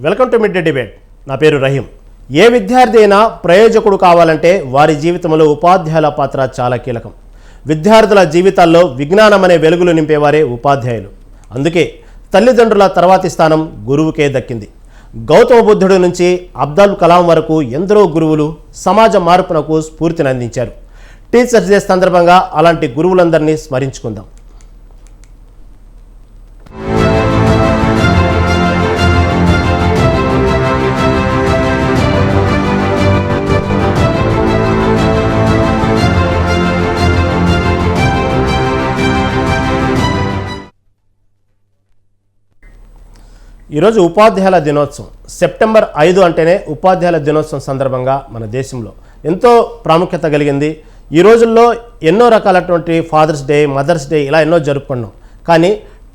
Welcome to mid day debate. నా పేరు రహీం. ఏ విద్యార్థి అయినా ప్రయోజకుడు కావాలంటే వారి జీవితంలో ఉపాధ్యాయుల పాత్ర చాలా కీలకం. విద్యార్థుల జీవితాల్లో విజ్ఞానం అనే వెలుగులు నింపేవారే ఉపాధ్యాయులు. అందుకే తల్లిదండ్రుల తర్వాతి స్థానం గురువుకే దక్కింది. గౌతమ బుద్ధుడి నుంచి అబ్దుల్ కలాం వరకు ఎందరో గురువులు సమాజ మార్పునకు స్ఫూర్తిని అందించారు. టీచర్స్ డే సందర్భంగా అలాంటి గురువులందరినీ స్మరించుకుందాం. ఈరోజు ఉపాధ్యాయుల దినోత్సవం. సెప్టెంబర్ 5 అంటేనే ఉపాధ్యాయుల దినోత్సవం సందర్భంగా మన దేశంలో ఎంతో ప్రాముఖ్యత కలిగింది. ఈ రోజుల్లో ఎన్నో రకాలటువంటి ఫాదర్స్ డే, మదర్స్ డే ఇలా ఎన్నో జరుపుకున్నాం. కానీ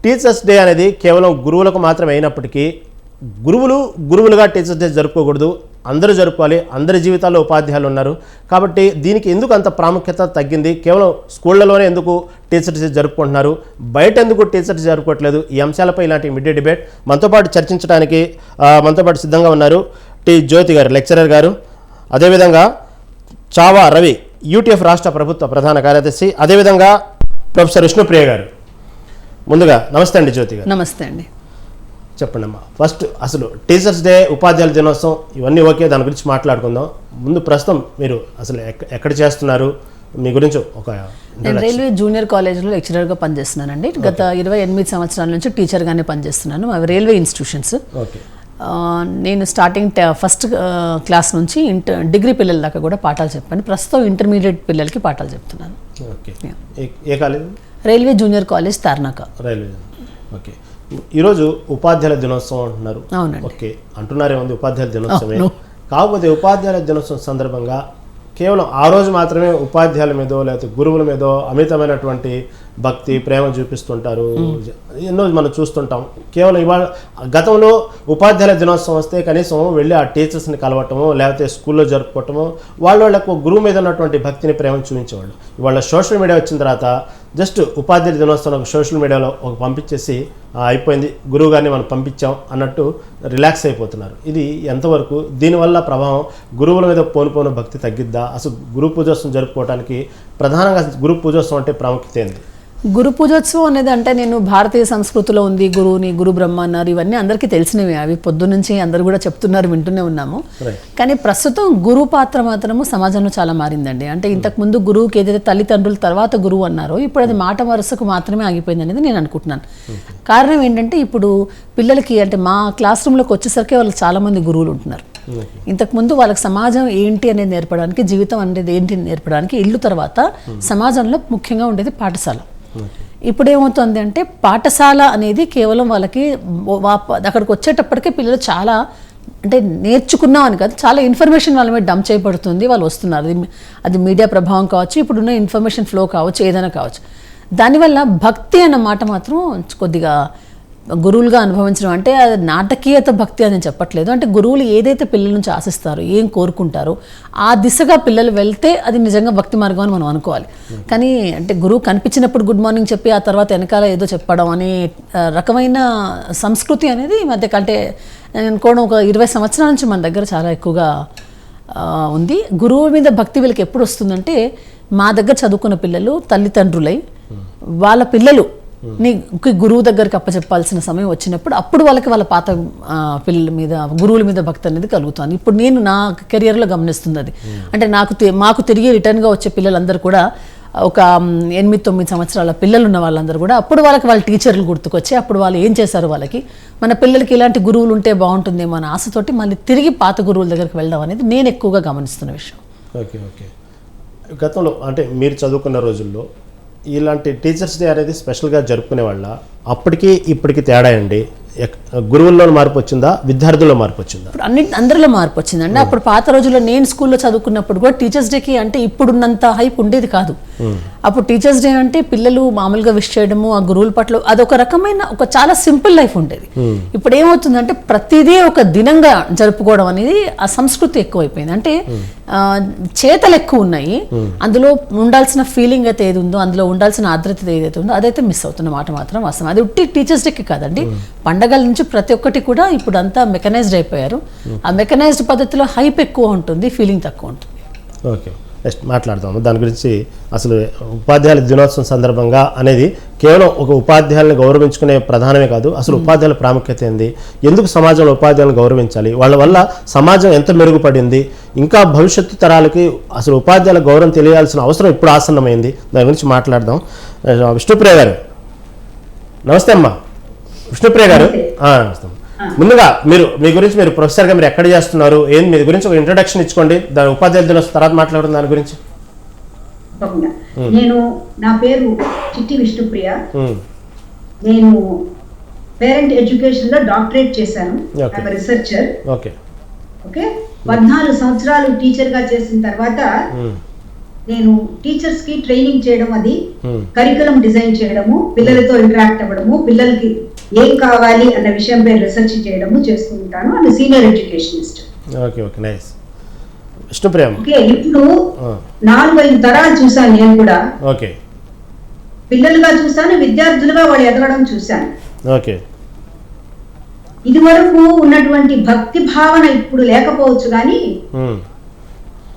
టీచర్స్ డే అనేది కేవలం గురువులకు మాత్రమే అయినప్పటికీ గురువులుగా టీచర్స్ డే జరుపుకోకూడదు, అందరూ జరుపుకోవాలి. అందరి జీవితాల్లో ఉపాధ్యాయులు ఉన్నారు కాబట్టి దీనికి ఎందుకు అంత ప్రాముఖ్యత తగ్గింది? కేవలం స్కూళ్ళలోనే ఎందుకు టీచర్స్ డే జరుపుకుంటున్నారు, బయట ఎందుకు టీచర్స్ జరుపుకోవట్లేదు? ఈ అంశాలపై ఇలాంటి మిడ్ డే డిబేట్ మనతో పాటు చర్చించడానికి మనతో పాటు సిద్ధంగా ఉన్నారు టి జ్యోతి గారు, లెక్చరర్ గారు, అదేవిధంగా చావా రవి, యూటీఎఫ్ రాష్ట్ర ప్రభుత్వ ప్రధాన కార్యదర్శి, అదేవిధంగా ప్రొఫెసర్ విష్ణుప్రియ గారు. ముందుగా నమస్తే అండి జ్యోతి గారు. నమస్తే అండి. చెప్పండి అమ్మా, ఫస్ట్ అసలు టీచర్స్ డే, ఉపాధ్యాయుల దినోత్సవం ఇవన్నీ ఓకే, దాని గురించి మాట్లాడుకుందాం. ముందు ప్రస్తుతం మీరు అసలు ఎక్కడ చేస్తున్నారు, మీ గురించి ఒక... నేను రైల్వే జూనియర్ కాలేజ్లో లెక్చరర్గా పనిచేస్తున్నానండి. గత 28 సంవత్సరాల నుంచి టీచర్గానే పనిచేస్తున్నాను. అవి రైల్వే ఇన్స్టిట్యూషన్స్. ఓకే. నేను స్టార్టింగ్ ఫస్ట్ క్లాస్ నుంచి డిగ్రీ పిల్లల దాకా కూడా పాఠాలు చెప్పాను. ప్రస్తుతం ఇంటర్మీడియట్ పిల్లలకి పాఠాలు చెప్తున్నాను. ఓకే. ఏ college? Railway junior college Tarnaka. Railway. Okay. ఈరోజు ఉపాధ్యాయుల దినోత్సవం అంటున్నారు. అవునండి. ఓకే, అంటున్నారేముంది, ఉపాధ్యాయుల దినోత్సవమే. కాకపోతే ఉపాధ్యాయుల దినోత్సవం సందర్భంగా కేవలం ఆ రోజు మాత్రమే ఉపాధ్యాయుల మీదో లేకపోతే గురువుల మీదో అమితమైనటువంటి భక్తి, ప్రేమ చూపిస్తుంటారు. ఎన్నో మనం చూస్తుంటాం. కేవలం ఇవాళ గతంలో ఉపాధ్యాయుల దినోత్సవం వస్తే కనీసం వెళ్ళి ఆ టీచర్స్ని కలవటము, లేకపోతే స్కూల్లో జరుపుకోవటము, వాళ్ళకు గురువు మీద ఉన్నటువంటి భక్తిని, ప్రేమను చూపించేవాళ్ళు. ఇవాళ సోషల్ మీడియా వచ్చిన తర్వాత జస్ట్ ఉపాధ్యాయుల దినోత్సవం ఒక సోషల్ మీడియాలో ఒక పంపించేసి అయిపోయింది, గురువు గారిని మనం పంపించాం అన్నట్టు రిలాక్స్ అయిపోతున్నారు. ఇది ఎంతవరకు, దీనివల్ల ప్రభావం గురువుల మీద పోను భక్తి తగ్గిద్దా? అసలు గురు పూజోత్సవం జరుపుకోవడానికి ప్రధానంగా గురు పూజోత్సవం అంటే ప్రాముఖ్యత ఏంది? గురు పూజోత్సవం అనేది అంటే నేను భారతీయ సంస్కృతిలో ఉంది. గురువుని గురు బ్రహ్మ అన్నారు. ఇవన్నీ అందరికీ తెలిసినవి. అవి పొద్దునుంచి అందరు కూడా చెప్తున్నారు, వింటూనే ఉన్నాము. కానీ ప్రస్తుతం గురువు పాత్ర మాత్రము సమాజంలో చాలా మారిందండి. అంటే ఇంతకుముందు గురువుకి ఏదైతే తల్లిదండ్రుల తర్వాత గురువు అన్నారో ఇప్పుడు అది మాట వరుసకు మాత్రమే ఆగిపోయింది అనేది నేను అనుకుంటున్నాను. కారణం ఏంటంటే ఇప్పుడు పిల్లలకి, అంటే మా క్లాస్ రూమ్లోకి వచ్చేసరికి వాళ్ళకి చాలామంది గురువులు ఉంటున్నారు. ఇంతకుముందు వాళ్ళకి సమాజం ఏంటి అనేది నేర్పడానికి, జీవితం అనేది ఏంటి నేర్పడానికి ఇల్లు తర్వాత సమాజంలో ముఖ్యంగా ఉండేది పాఠశాల. ఇప్పుడు ఏమవుతుంది అంటే పాఠశాల అనేది కేవలం వాళ్ళకి అక్కడికి వచ్చేటప్పటికే పిల్లలు చాలా, అంటే నేర్చుకున్నాం అని కాదు, చాలా ఇన్ఫర్మేషన్ వాళ్ళ మీద డంప్ చేయబడుతుంది. వాళ్ళు వస్తున్నారు. అది మీడియా ప్రభావం కావచ్చు, ఇప్పుడున్న ఇన్ఫర్మేషన్ ఫ్లో కావచ్చు, ఏదైనా కావచ్చు. దానివల్ల భక్తి అన్న మాట మాత్రం కొద్దిగా గురువులుగా అనుభవించడం, అంటే నాటకీయత భక్తి అని చెప్పట్లేదు. అంటే గురువులు ఏదైతే పిల్లల నుంచి ఆశిస్తారో, ఏం కోరుకుంటారో ఆ దిశగా పిల్లలు వెళ్తే అది నిజంగా భక్తి మార్గం అని మనం అనుకోవాలి. కానీ అంటే గురువు కనిపించినప్పుడు గుడ్ మార్నింగ్ చెప్పి ఆ తర్వాత వెనకాల ఏదో చెప్పడం అనే రకమైన సంస్కృతి అనేది ఈ మధ్య, అంటే నేను అనుకోవడం ఒక 20 సంవత్సరాల నుంచి మన దగ్గర చాలా ఎక్కువగా ఉంది. గురువు మీద భక్తి వీళ్ళకి ఎప్పుడు వస్తుందంటే, మా దగ్గర చదువుకున్న పిల్లలు తల్లిదండ్రులై వాళ్ళ పిల్లలు గురువు దగ్గరికి అప్పచెప్పాల్సిన సమయం వచ్చినప్పుడు అప్పుడు వాళ్ళకి వాళ్ళ పాత పిల్లల మీద, గురువుల మీద భక్తి అనేది కలుగుతుంది. ఇప్పుడు నేను నా కెరియర్లో గమనిస్తుంది అది. అంటే మాకు తిరిగి రిటర్న్గా వచ్చే పిల్లలందరూ కూడా ఒక 8-9 సంవత్సరాల పిల్లలు ఉన్న వాళ్ళందరూ కూడా అప్పుడు వాళ్ళ టీచర్లు గుర్తుకొచ్చి అప్పుడు వాళ్ళు ఏం చేశారు, వాళ్ళకి మన పిల్లలకి ఇలాంటి గురువులు ఉంటే బాగుంటుందేమో అనే ఆశతోటి మళ్ళీ తిరిగి పాత గురువుల దగ్గరికి వెళ్ళడం అనేది నేను ఎక్కువగా గమనిస్తున్న విషయం. ఓకే. ఓకే. గతంలో అంటే మీరు చదువుకున్న రోజుల్లో ఇలాంటి టీచర్స్ డే అనేది స్పెషల్గా జరుపుకునే వాళ్ళ, అప్పటికి ఇప్పటికి తేడా అండి? గురువుల్లో మార్పు వచ్చిందా, విద్యార్థుల్లో మార్పు వచ్చిందా? ఇప్పుడు అందరిలో మార్పు వచ్చిందండి. అప్పుడు పాత రోజుల్లో నేను స్కూల్లో చదువుకున్నప్పుడు కూడా టీచర్స్ డేకి అంటే ఇప్పుడున్నంత హైప్ ఉండేది కాదు. అప్పుడు టీచర్స్ డే అంటే పిల్లలు మామూలుగా విష్ చేయడము, ఆ గురువుల పట్ల అదొక రకమైన ఒక చాలా సింపుల్ లైఫ్ ఉండేది. ఇప్పుడు ఏమవుతుందంటే ప్రతిదీ ఒక దినంగా జరుపుకోవడం అనేది ఆ సంస్కృతి ఎక్కువైపోయింది. అంటే చేతలు ఎక్కువ ఉన్నాయి, అందులో ఉండాల్సిన ఫీలింగ్ అయితే ఏది ఉందో, అందులో ఉండాల్సిన ఆర్ద్రత ఏదైతే ఉందో అదైతే మిస్ అవుతున్న మాట మాత్రం వాస్తవం. అది ఉట్టి టీచర్స్ డేకి కాదండి, పండగల నుంచి ప్రతి ఒక్కటి కూడా ఇప్పుడు అంతా మెకనైజ్డ్ అయిపోయారు. ఆ మెకనైజ్డ్ పద్ధతిలో హైప్ ఎక్కువ ఉంటుంది, ఫీలింగ్ తక్కువ ఉంటుంది. ఓకే, నెక్స్ట్ మాట్లాడదాము దాని గురించి. అసలు ఉపాధ్యాయుల దినోత్సవం సందర్భంగా అనేది కేవలం ఒక ఉపాధ్యాయులను గౌరవించుకునే ప్రధానమే కాదు, అసలు ఉపాధ్యాయుల ప్రాముఖ్యత ఏంది, ఎందుకు సమాజంలో ఉపాధ్యాయులను గౌరవించాలి, వాళ్ళ వల్ల సమాజం ఎంత మెరుగుపడింది, ఇంకా భవిష్యత్తు తరాలకి అసలు ఉపాధ్యాయుల గౌరవం తెలియాల్సిన అవసరం ఇప్పుడు ఆసన్నమైంది, దాని గురించి మాట్లాడదాం. విష్ణుప్రియ గారు నమస్తే అమ్మా. విష్ణుప్రియ గారు నమస్తే. ముందుగా మీ గురించి, మీరు ప్రొఫెసర్గా మీరు ఎక్కడ చేస్తున్నారు, ఏంది మీ గురించి ఒక ఇంట్రొడక్షన్ ఇచ్చుకోండి, దాని ఉపాధ్యాయుల దినోత్సవం తర్వాత మాట్లాడడం దాని గురించి. నేను, నా పేరు చిట్టి విష్ణుప్రియ. నేను పేరెంట్ ఎడ్యుకేషన్ లో డాక్టరేట్ చేశాను, రీసెర్చర్. ఓకే, 14 సంవత్సరాలు టీచర్ గా చేసిన తర్వాత నేను టీచర్స్ కి ట్రైనింగ్ చేయడం, అది కరికులం డిజైన్ చేయడము, పిల్లలతో ఇంటరాక్ట్ అవ్వడము, పిల్లలకి ఏం కావాలి అన్న విషయంపై రీసెర్చ్ చేయడము చేస్తూ ఉంటాను. And senior educationist. Okay okay, nice. Vishnupriya, ఇప్పుడు 4-5 తరాలు చూసాను నేను కూడా. ఓకే, పిల్లలుగా చూసాను, విద్యార్థులుగా వాళ్ళు ఎదగడం చూశాను. ఓకే, ఇది వరకు ఉన్నటువంటి భక్తి భావన ఇప్పుడు లేకపోవచ్చు, కానీ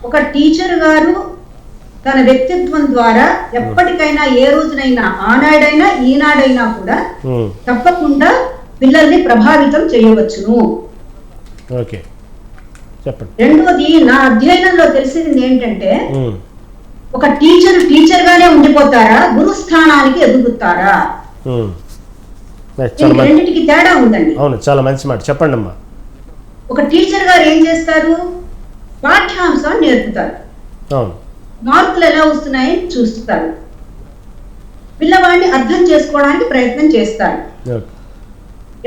ఒక టీచర్ గారు తన వ్యక్తిత్వం ద్వారా ఎప్పటికైనా, ఏ రోజునైనా, ఆనాడైనా ఈనాడైనా కూడా తప్పకుండా పిల్లల్ని ప్రభావితం చేయవచ్చును. ఓకే, చెప్పండి. రెండోది, నా అధ్యయనంలో తెలిసింది ఏంటంటే, ఒక టీచర్ గానే ఉండిపోతారా, గురుస్థానానికి ఎదుగుతారా? రెండింటికి తేడా ఉందండి. అవును, చాలా మంచి మాట, చెప్పండి అమ్మా. ఒక టీచర్ గారు ఏం చేస్తారు, పాఠ్యాంశాన్ని నేర్పుతారు, అవును, మార్కులు ఎలా వస్తున్నాయని చూస్తారు, పిల్లవాడిని అర్థం చేసుకోవడానికి ప్రయత్నం చేస్తారు,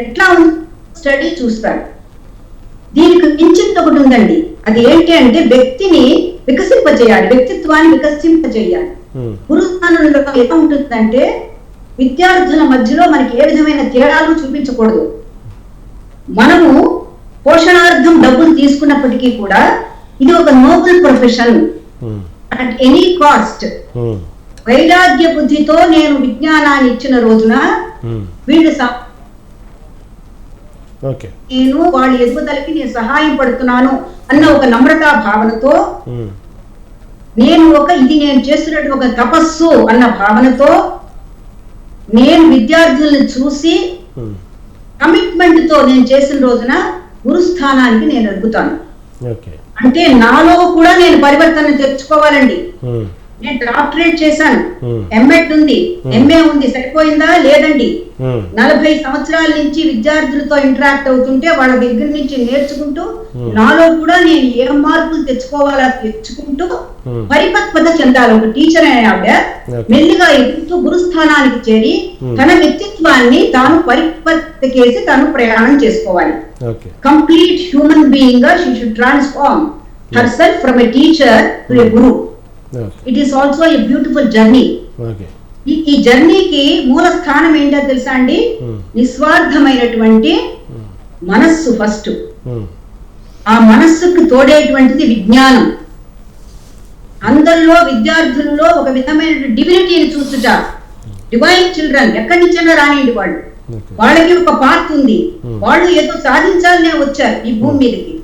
ఎట్లా ఉంది స్టడీ చూస్తారు. దీనికి మించింది ఒకటి ఉందండి, అది ఏంటి అంటే వ్యక్తిని వికసింపజేయాలి, వ్యక్తిత్వాన్ని వికసింపజేయాలి. గురుస్థానంలో ఎలా ఉంటుందంటే, విద్యార్థుల మధ్యలో మనకి ఏ విధమైన తేడాలు చూపించకూడదు. మనము పోషణార్థం డబ్బులు తీసుకున్నప్పటికీ కూడా ఇది ఒక Nobel profession. At any cost వైరాగ్య బుద్ధితో నేను విజ్ఞానాన్ని ఇచ్చిన రోజున వీళ్ళు నేను వాళ్ళ ఎదుగుదలకి నేను సహాయం పడుతున్నాను అన్న ఒక నమ్రతా భావనతో, నేను నేను చేస్తున్నట్టు ఒక తపస్సు అన్న భావనతో, నేను విద్యార్థులను చూసి కమిట్మెంట్ తో నేను చేసిన రోజున గురుస్థానానికి నేను ఎదుగుతాను. అంటే నాలో కూడా నేను పరివర్తన తెచ్చుకోవాలండి. నేను డాక్టరేట్ చేశాను, ఎంఎడ్ ఉంది, ఎంఏ ఉంది, సరిపోయిందా? లేదండి. 40 సంవత్సరాల నుంచి విద్యార్థులతో ఇంటరాక్ట్ అవుతుంటే వాళ్ళ దగ్గర నుంచి నేర్చుకుంటూ, నాలో కూడా నేను ఏ మార్పులు తెచ్చుకోవాలా తెచ్చుకుంటూ పరిపక్వత చెందాలి. ఒక టీచర్ అయిన ఆవిడ మెల్లిగా ఎదుగుతూ గురుస్థానానికి చేరి తన వ్యక్తిత్వాన్ని తాను పరిపక్వత చేసి తాను ప్రయాణం చేసుకోవాలి. కంప్లీట్ హ్యూమన్ బీయింగ్ గా she should transform herself from a teacher to a Guru. It is also a beautiful journey. ఈ జర్నీకి మూల స్థానం ఏంటో తెలుసా అండి? నిస్వార్థమైనటువంటి మనస్సు ఫస్ట్. ఆ మనస్సుకు తోడేటువంటిది విజ్ఞానం. అందరిలో విద్యార్థుల్లో ఒక విధమైన డివినిటీని చూసుట. డివైన్ చిల్డ్రన్ ఎక్కడి నుంచైనా రానియండి, వాళ్ళకి ఒక పార్ట్ ఉంది, వాళ్ళు ఏదో సాధించాలనే వచ్చారు ఈ భూమి మీదకి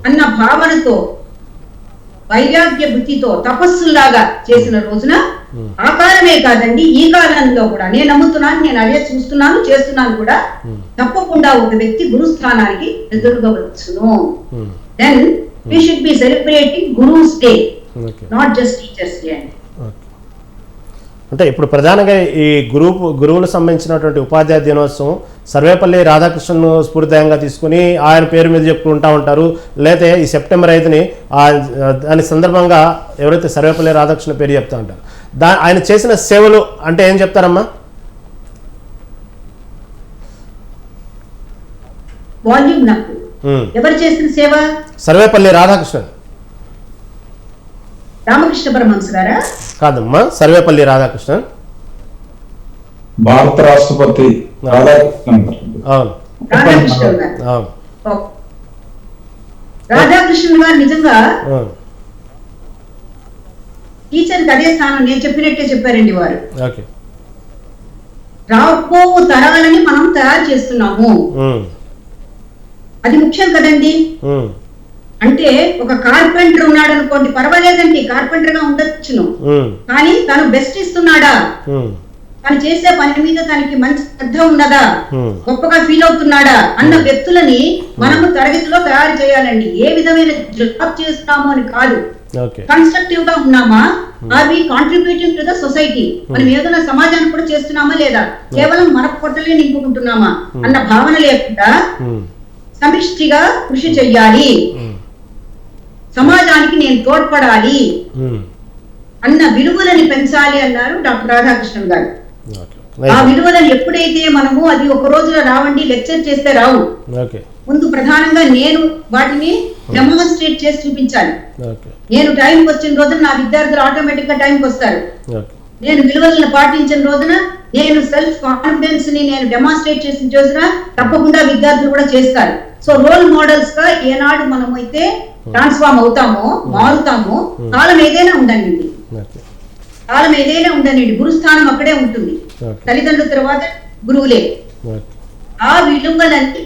అన్న భావనతో, వైరాగ్య బుద్ధితో తపస్సులాగా చేసిన రోజున ఆకారమే కాదండి, ఈ కాలంలో కూడా నేను నమ్ముతున్నాను, నేను అదే చూస్తున్నాను, చేస్తున్నాను కూడా, తప్పకుండా ఒక వ్యక్తి గురుస్థానానికి ఎదురుగవచ్చును. Then we should be celebrating Guru's Day, not just Teachers Day. అంటే ఇప్పుడు ప్రధానంగా ఈ గురువులకు సంబంధించినటువంటి ఉపాధ్యాయ దినోత్సవం సర్వేపల్లి రాధాకృష్ణన్ స్ఫూర్తిదాయంగా తీసుకుని ఆయన పేరు మీద చెప్పుకుంటూ ఉంటారు. లేకపోతే ఈ సెప్టెంబర్ 5ని దాని సందర్భంగా ఎవరైతే సర్వేపల్లి రాధాకృష్ణ పేరు చెప్తా ఉంటారు, ఆయన చేసిన సేవలు అంటే ఏం చెప్తారమ్మా? ఎవరు చేసిన సేవ? సర్వేపల్లి రాధాకృష్ణన్. రామకృష్ణ పరమహంస గారా? కాదమ్మా, సర్వేపల్లి రాధాకృష్ణన్, భారత రాష్ట్రపతి రాధాకృష్ణన్. అవును, రాధాకృష్ణన్ గారు నిజంగా టీచర్కి అదే స్థానం. నేను చెప్పినట్టే చెప్పారండి వారు. ఓకే. రాబో తరాలని మనం తయారు చేస్తున్నాము, అది ముఖ్యం కదండి. అంటే ఒక కార్పెంటర్ ఉన్నాడు అనుకోండి, పర్వాలేదండి, కార్పెంటర్ గా ఉండొచ్చును, కానీ తను బెస్ట్ ఇస్తున్నాడా, తను చేసే పని మీద తనకి మంచి శ్రద్ధ ఉన్నదా, గొప్పగా ఫీల్ అవుతున్నాడా అన్న వ్యక్తులని మనము తరగతిలో తయారు చేయాలండి. ఏ విధమైన జాబ్ చేస్తున్నాము అని కాదు, కన్స్ట్రక్టివ్ గా ఉన్నామా, are we contributing to the society, మనం ఏదైనా సమాజానికి కూడా చేస్తున్నామా లేదా, కేవలం మన పొట్టలే నింపుకుంటున్నామా అన్న భావన లేకుండా సమిష్టిగా కృషి చెయ్యాలి, సమాజానికి నేను తోడ్పడాలి అన్న విలువలని పెంచాలి అన్నారు డాక్టర్ రాధాకృష్ణన్ గారు. ఆ విలువలను ఎప్పుడైతే మనము, అది ఒక రోజులో రావండి, లెక్చర్ చేస్తే రావు, ముందు ప్రధానంగా నేను వాటిని డెమాన్స్ట్రేట్ చేసి చూపించాలి. నేను టైంకి వచ్చిన రోజున నా విద్యార్థులు ఆటోమేటిక్ గా టైంకి వస్తారు. నేను విలువలను పాటించిన రోజున, నేను సెల్ఫ్ కాన్ఫిడెన్స్ ని నేను డెమాన్స్ట్రేట్ చేసిన రోజున తప్పకుండా విద్యార్థులు కూడా చేస్తారు. సో రోల్ మోడల్స్ గా ఏనాడు మనం అయితే ట్రాన్స్ఫార్మ్ అవుతామో, మారుతామో, కాలం ఏదైనా ఉండండి, కాలం ఏదైనా ఉండండి, గురుస్థానం అక్కడే ఉంటుంది, తల్లిదండ్రుల తర్వాత గురువులే. ఆ విలువలన్నీ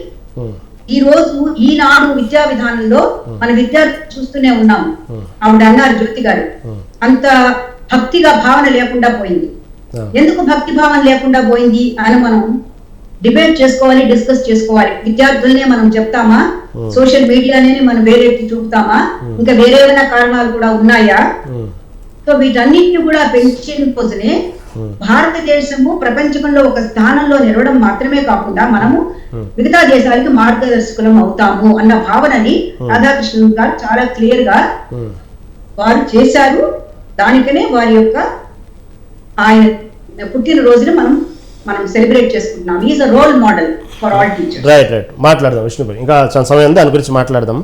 ఈ రోజు ఈనాడు విద్యా విధానంలో మన విద్యార్థులు చూస్తూనే ఉన్నాము. ఆవిడ అన్నారు, జ్యోతి గారు, అంత భక్తిగా భావన లేకుండా పోయింది. ఎందుకు భక్తి భావన లేకుండా పోయింది అని మనం డిబేట్ చేసుకోవాలి, డిస్కస్ చేసుకోవాలి. విద్యార్థులనే మనం చెప్తామా, సోషల్ మీడియానే మనం వేరే చూపుతామా, ఇంకా వేరే ఏమైనా కారణాలు కూడా ఉన్నాయా? సో వీటన్నిటిని కూడా పెంచిన రోజునే భారతదేశము ప్రపంచంలో ఒక స్థానంలో నిలవడం మాత్రమే కాకుండా మనము మిగతా దేశాలకు మార్గదర్శకులం అవుతాము అన్న భావనని రాధాకృష్ణన్ గారు చాలా క్లియర్ గా వారు చేశారు. దానికనే వారి యొక్క ఆయన పుట్టినరోజున మనం సెలబ్రేట్ చేసుకుంటున్నాం. Is a role model for all teachers. Right. మాట్లాడదాం విష్ణుపై, ఇంకా చాలా సమయం ఉంది, దాని గురించి మాట్లాడదాం.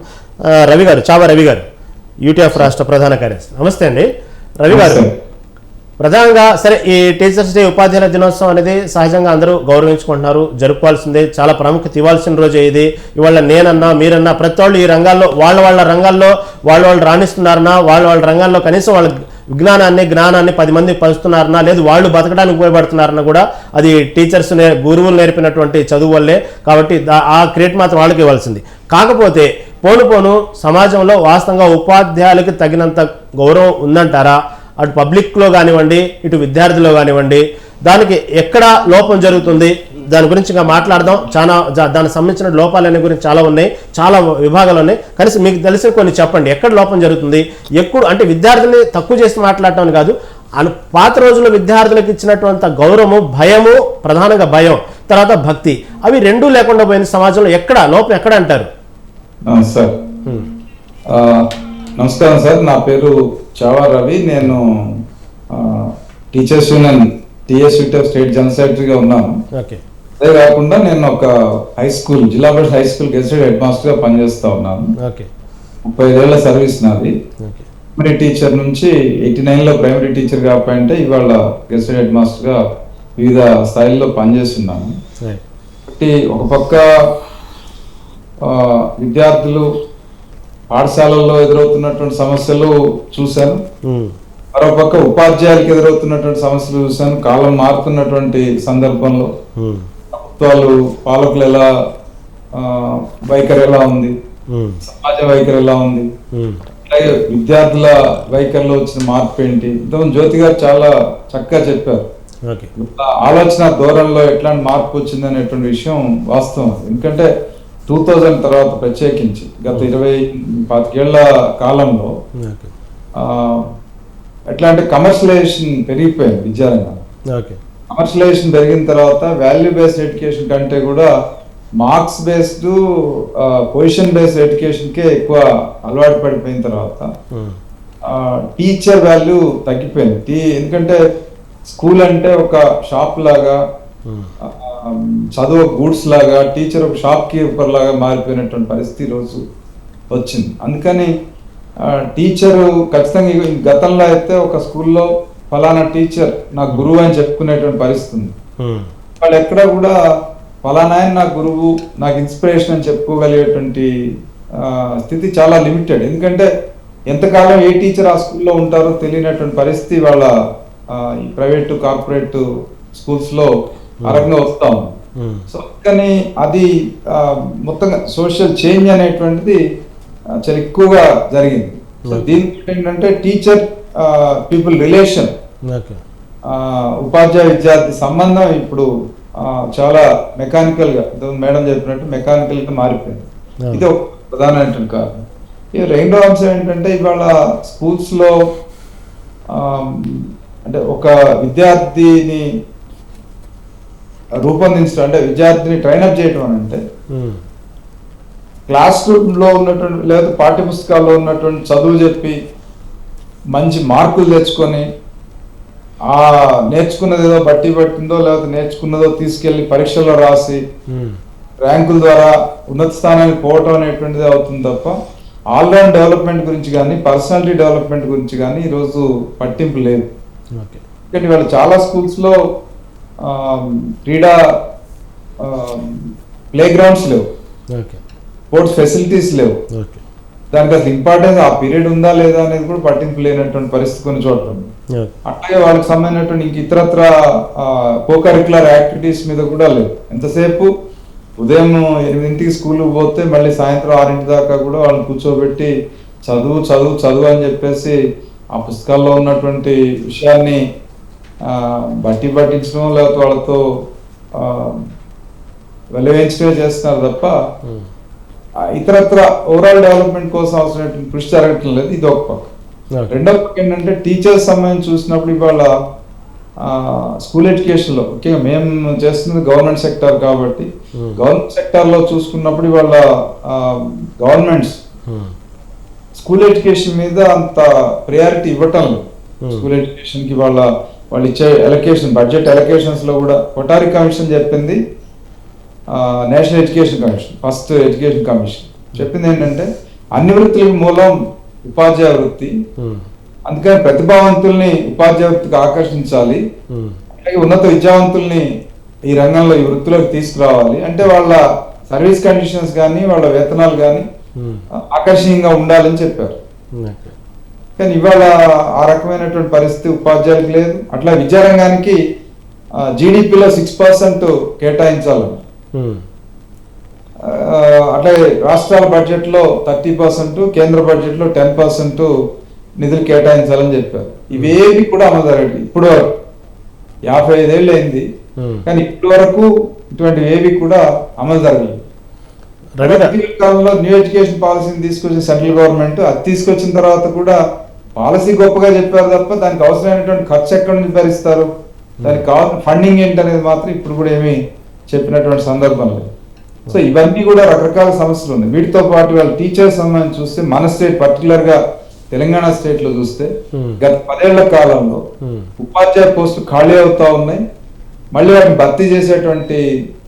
రవి గారు, చావా రవి గారు, యూటీఎఫ్ రాష్ట్ర ప్రధాన కార్యదర్శి. నమస్తే అండి రవి గారు. ప్రధానంగా సరే, ఈ టీచర్స్ డే, ఉపాధ్యాయుల దినోత్సవం అనేది సహజంగా అందరూ గౌరవించుకుంటున్నారు, జరుపుకోవాల్సిందే, చాలా ప్రాముఖ్యత ఇవ్వాల్సిన రోజే ఇది. ఇవాళ నేనన్నా మీరన్నా ప్రతి వాళ్ళు ఈ రంగాల్లో వాళ్ళ రంగాల్లో వాళ్ళు రాణిస్తున్నారన్నా, వాళ్ళ రంగాల్లో కనీసం వాళ్ళ జ్ఞానాన్ని 10 మందికి పంచుతున్నారన్నా, లేదు వాళ్ళు బతకడానికి ఉపయోగపడుతున్నారన్నా కూడా అది టీచర్స్ గురువులు నేర్పినటువంటి చదువు వల్లే. కాబట్టి ఆ క్రెడిట్ మాత్రం వాళ్ళకి ఇవ్వాల్సింది. కాకపోతే పోను సమాజంలో వాస్తవంగా ఉపాధ్యాయులకి తగినంత గౌరవం ఉందంటారా? అటు పబ్లిక్లో కానివ్వండి, ఇటు విద్యార్థుల్లో కానివ్వండి, దానికి ఎక్కడ లోపం జరుగుతుంది, దాని గురించి ఇంకా మాట్లాడదాం. దానికి సంబంధించిన లోపాలనే గురించి చాలా ఉన్నాయి, చాలా విభాగాలు ఉన్నాయి. కనీసం మీకు తెలిసిన కొన్ని చెప్పండి, ఎక్కడ లోపం జరుగుతుంది, ఎప్పుడు అంటే విద్యార్థుల్ని తక్కువ చేసి మాట్లాడటం కాదు, పాత రోజుల్లో విద్యార్థులకు ఇచ్చినటువంటి గౌరవము, భయము, ప్రధానంగా భయం, తర్వాత భక్తి, అవి రెండూ లేకుండా పోయిన సమాజంలో ఎక్కడ లోపం ఎక్కడ అంటారు? సార్ నమస్కారం సార్, నా పేరు చావా రవి. నేను teachers union TSUTF state general సెక్రటరీగా ఉన్నాను. అదే కాకుండా నేను ఒక హై స్కూల్, జిల్లా పరిషత్ హై స్కూల్ గెస్టెడ్ హెడ్ మాస్టర్ గా పనిచేస్తా ఉన్నాను. 35 ఏళ్ల సర్వీస్ నాది. ప్రైమరీ టీచర్ నుంచి 89లో ప్రైమరీ టీచర్ గా అపాయింట్ అయ్యి ఇవాళ గెస్టెడ్ హెడ్ మాస్టర్ గా వివిధ స్థాయిల్లో పనిచేస్తున్నాను. కాబట్టి ఒక పక్క విద్యార్థులు పాఠశాలల్లో ఎదురవుతున్నటువంటి సమస్యలు చూశాను, మరోపక్క ఉపాధ్యాయులకు ఎదురవుతున్నటువంటి సమస్యలు చూశాను. కాలం మారుతున్నటువంటి సందర్భంలో ప్రభుత్వాలు, పాలకులు ఎలా వైఖరి ఎలా ఉంది, సమాజ వైఖరి ఎలా ఉంది, అలాగే విద్యార్థుల వైఖరిలో వచ్చిన మార్పు ఏంటి, జ్యోతి గారు చాలా చక్కగా చెప్పారు. ఆలోచన ధోరణిలో ఎట్లాంటి మార్పు వచ్చింది అనేటువంటి విషయం వాస్తవం. ఎందుకంటే 2000 తర్వాత ప్రత్యేకించి గత 20-25 ఏళ్ల కాలంలో ఎట్లా అంటే కమర్షియలైజేషన్ పెరిగిపోయింది విద్యారంగం. కమర్షియలైజేషన్ పెరిగిన తర్వాత వాల్యూ బేస్డ్ ఎడ్యుకేషన్ కంటే కూడా marks based, position based education కే ఎక్కువ అలవాటు పడిపోయిన తర్వాత టీచర్ వాల్యూ తగ్గిపోయింది. ఎందుకంటే స్కూల్ అంటే ఒక షాప్ లాగా, చదువు గూడ్స్ లాగా, టీచర్ ఒక షాప్ కీపర్ లాగా మారిపోయినటువంటి పరిస్థితి రోజు వచ్చింది. అందుకని టీచరు ఖచ్చితంగా, గతంలో అయితే ఒక స్కూల్లో ఫలానా టీచర్ నా గురువు అని చెప్పుకునేటువంటి పరిస్థితి ఉంది. వాళ్ళు ఎక్కడ కూడా ఫలానా ఆయన నా గురువు, నాకు ఇన్స్పిరేషన్ అని చెప్పుకోగలిగేటువంటి స్థితి చాలా లిమిటెడ్. ఎందుకంటే ఎంతకాలం ఏ టీచర్ ఆ స్కూల్లో ఉంటారో తెలియనటువంటి పరిస్థితి వాళ్ళ ఈ ప్రైవేటు కార్పొరేట్ స్కూల్స్లో ఆ రకంగా వస్తాం. సో కానీ అది మొత్తంగా సోషల్ చేంజ్ అనేటువంటిది చాలా ఎక్కువగా జరిగింది. సో దీనికి ఏంటంటే టీచర్ పీపుల్ రిలేషన్, ఉపాధ్యాయ విద్యార్థి సంబంధం ఇప్పుడు చాలా మెకానికల్గా మేడం చెప్పినట్టు మెకానికల్గా మారిపోయింది. ఇది ఒక ప్రధానమైనటువంటి కారణం. ఈ రెండో అంశం ఏంటంటే ఇవాళ స్కూల్స్లో అంటే ఒక విద్యార్థిని రూపొందించడం అంటే విద్యార్థిని ట్రైనప్ చేయటం అని అంటే క్లాస్ రూమ్లో ఉన్నటువంటి లేదా పాఠ్య పుస్తకాల్లో ఉన్నటువంటి చదువు చెప్పి మంచి మార్కులు తెచ్చుకొని ఆ నేర్చుకున్నది ఏదో బట్టి పట్టిందో లేకపోతే నేర్చుకున్నదో తీసుకెళ్లి పరీక్షల్లో రాసి ర్యాంకుల ద్వారా ఉన్నత స్థానానికి పోవటం అనేటువంటిది అవుతుంది తప్ప ఆల్రౌండ్ డెవలప్మెంట్ గురించి కానీ పర్సనాలిటీ డెవలప్మెంట్ గురించి కానీ ఈరోజు పట్టింపు లేదు. ఎందుకంటే వాళ్ళు చాలా స్కూల్స్లో క్రీడా ప్లే గ్రౌండ్స్ లేవు, స్పోర్ట్స్ ఫెసిలిటీస్ లేవు. దానికి అసలు ఇంపార్టెన్స్ ఆ పీరియడ్ ఉందా లేదా అనేది కూడా పట్టింపు లేనటువంటి పరిస్థితి కొన్ని చోట్ల ఉంది. అట్లాగే వాళ్ళకి సంబంధించినటువంటి ఇంక ఇతరత్ర కోకరిక్యులర్ యాక్టివిటీస్ మీద కూడా లేవు. ఎంతసేపు ఉదయం 8 స్కూల్కి పోతే మళ్ళీ సాయంత్రం 6 దాకా కూడా వాళ్ళని కూర్చోబెట్టి చదువు చదువు చదువు అని చెప్పేసి ఆ పుస్తకాల్లో ఉన్నటువంటి విషయాన్ని బట్టి పట్టించడం లేకపోతే వాళ్ళతో వెలవేయించడమే చేస్తున్నారు తప్ప ఇతరత్ర ఓవరాల్ డెవలప్మెంట్ కోసం అవసరమైనటువంటి కృషి జరగటం లేదు. ఇది ఒక పక్క. రెండో పక్క ఏంటంటే టీచర్స్ సంబంధించి చూసినప్పుడు ఇవాళ స్కూల్ ఎడ్యుకేషన్లో ముఖ్యంగా మేము చేస్తున్నది గవర్నమెంట్ సెక్టార్ కాబట్టి గవర్నమెంట్ సెక్టార్లో చూసుకున్నప్పుడు ఇవాళ గవర్నమెంట్స్ స్కూల్ ఎడ్యుకేషన్ మీద అంత ప్రయారిటీ ఇవ్వటం లేదు. స్కూల్ ఎడ్యుకేషన్కి వాళ్ళు ఇచ్చే ఎలకేషన్ బడ్జెట్ ఎలకేషన్స్లో కూడా కొటారి కమిషన్ చెప్పింది, national education commission first education commission చెప్పింది ఏంటంటే అన్ని వృత్తులకు మూలం ఉపాధ్యాయ వృత్తి, అందుకని ప్రతిభావంతుల్ని ఉపాధ్యాయ వృత్తికి ఆకర్షించాలి, అలాగే ఉన్నత విద్యావంతుల్ని ఈ రంగంలో ఈ వృత్తిలోకి తీసుకురావాలి, అంటే వాళ్ళ సర్వీస్ కండిషన్స్ కానీ వాళ్ళ వేతనాలు కానీ ఆకర్షణీయంగా ఉండాలని చెప్పారు. కానీ ఇవాళ ఆ రకమైనటువంటి పరిస్థితి ఉపాధ్యాయులకు లేదు. అట్లా విద్యారంగానికి జీడిపిలో 6% కేటాయించాలని, అట్లాగే రాష్ట్రాల బడ్జెట్లో 30%, కేంద్ర బడ్జెట్లో 10% నిధులు కేటాయించాలని చెప్పారు. ఇవేవి కూడా అమలు జరగదు. ఇప్పుడు వరకు 55 ఏళ్ళు అయింది కానీ ఇప్పటి వరకు ఇటువంటి ఏవి కూడా అమలు జరగలేదు. కాలంలో న్యూ ఎడ్యుకేషన్ పాలసీని తీసుకొచ్చిన సెంట్రల్ గవర్నమెంట్ అది తీసుకొచ్చిన తర్వాత కూడా పాలసీ గొప్పగా చెప్పారు తప్ప దానికి అవసరమైనటువంటి ఖర్చు ఎక్కడి నుంచి భరిస్తారు, దానికి కావాల్సిన ఫండింగ్ ఏంటనేది మాత్రం ఇప్పుడు కూడా ఏమీ చెప్పినటువంటి సందర్భం లేదు. సో ఇవన్నీ కూడా రకరకాల సమస్యలు ఉన్నాయి. వీటితో పాటు వాళ్ళ టీచర్స్ సంబంధించి చూస్తే మన స్టేట్ పర్టికులర్ గా తెలంగాణ స్టేట్ లో చూస్తే గత 10 ఏళ్ల కాలంలో ఉపాధ్యాయ పోస్టులు ఖాళీ అవుతా ఉన్నాయి. మళ్ళీ వాటిని భర్తీ చేసేటువంటి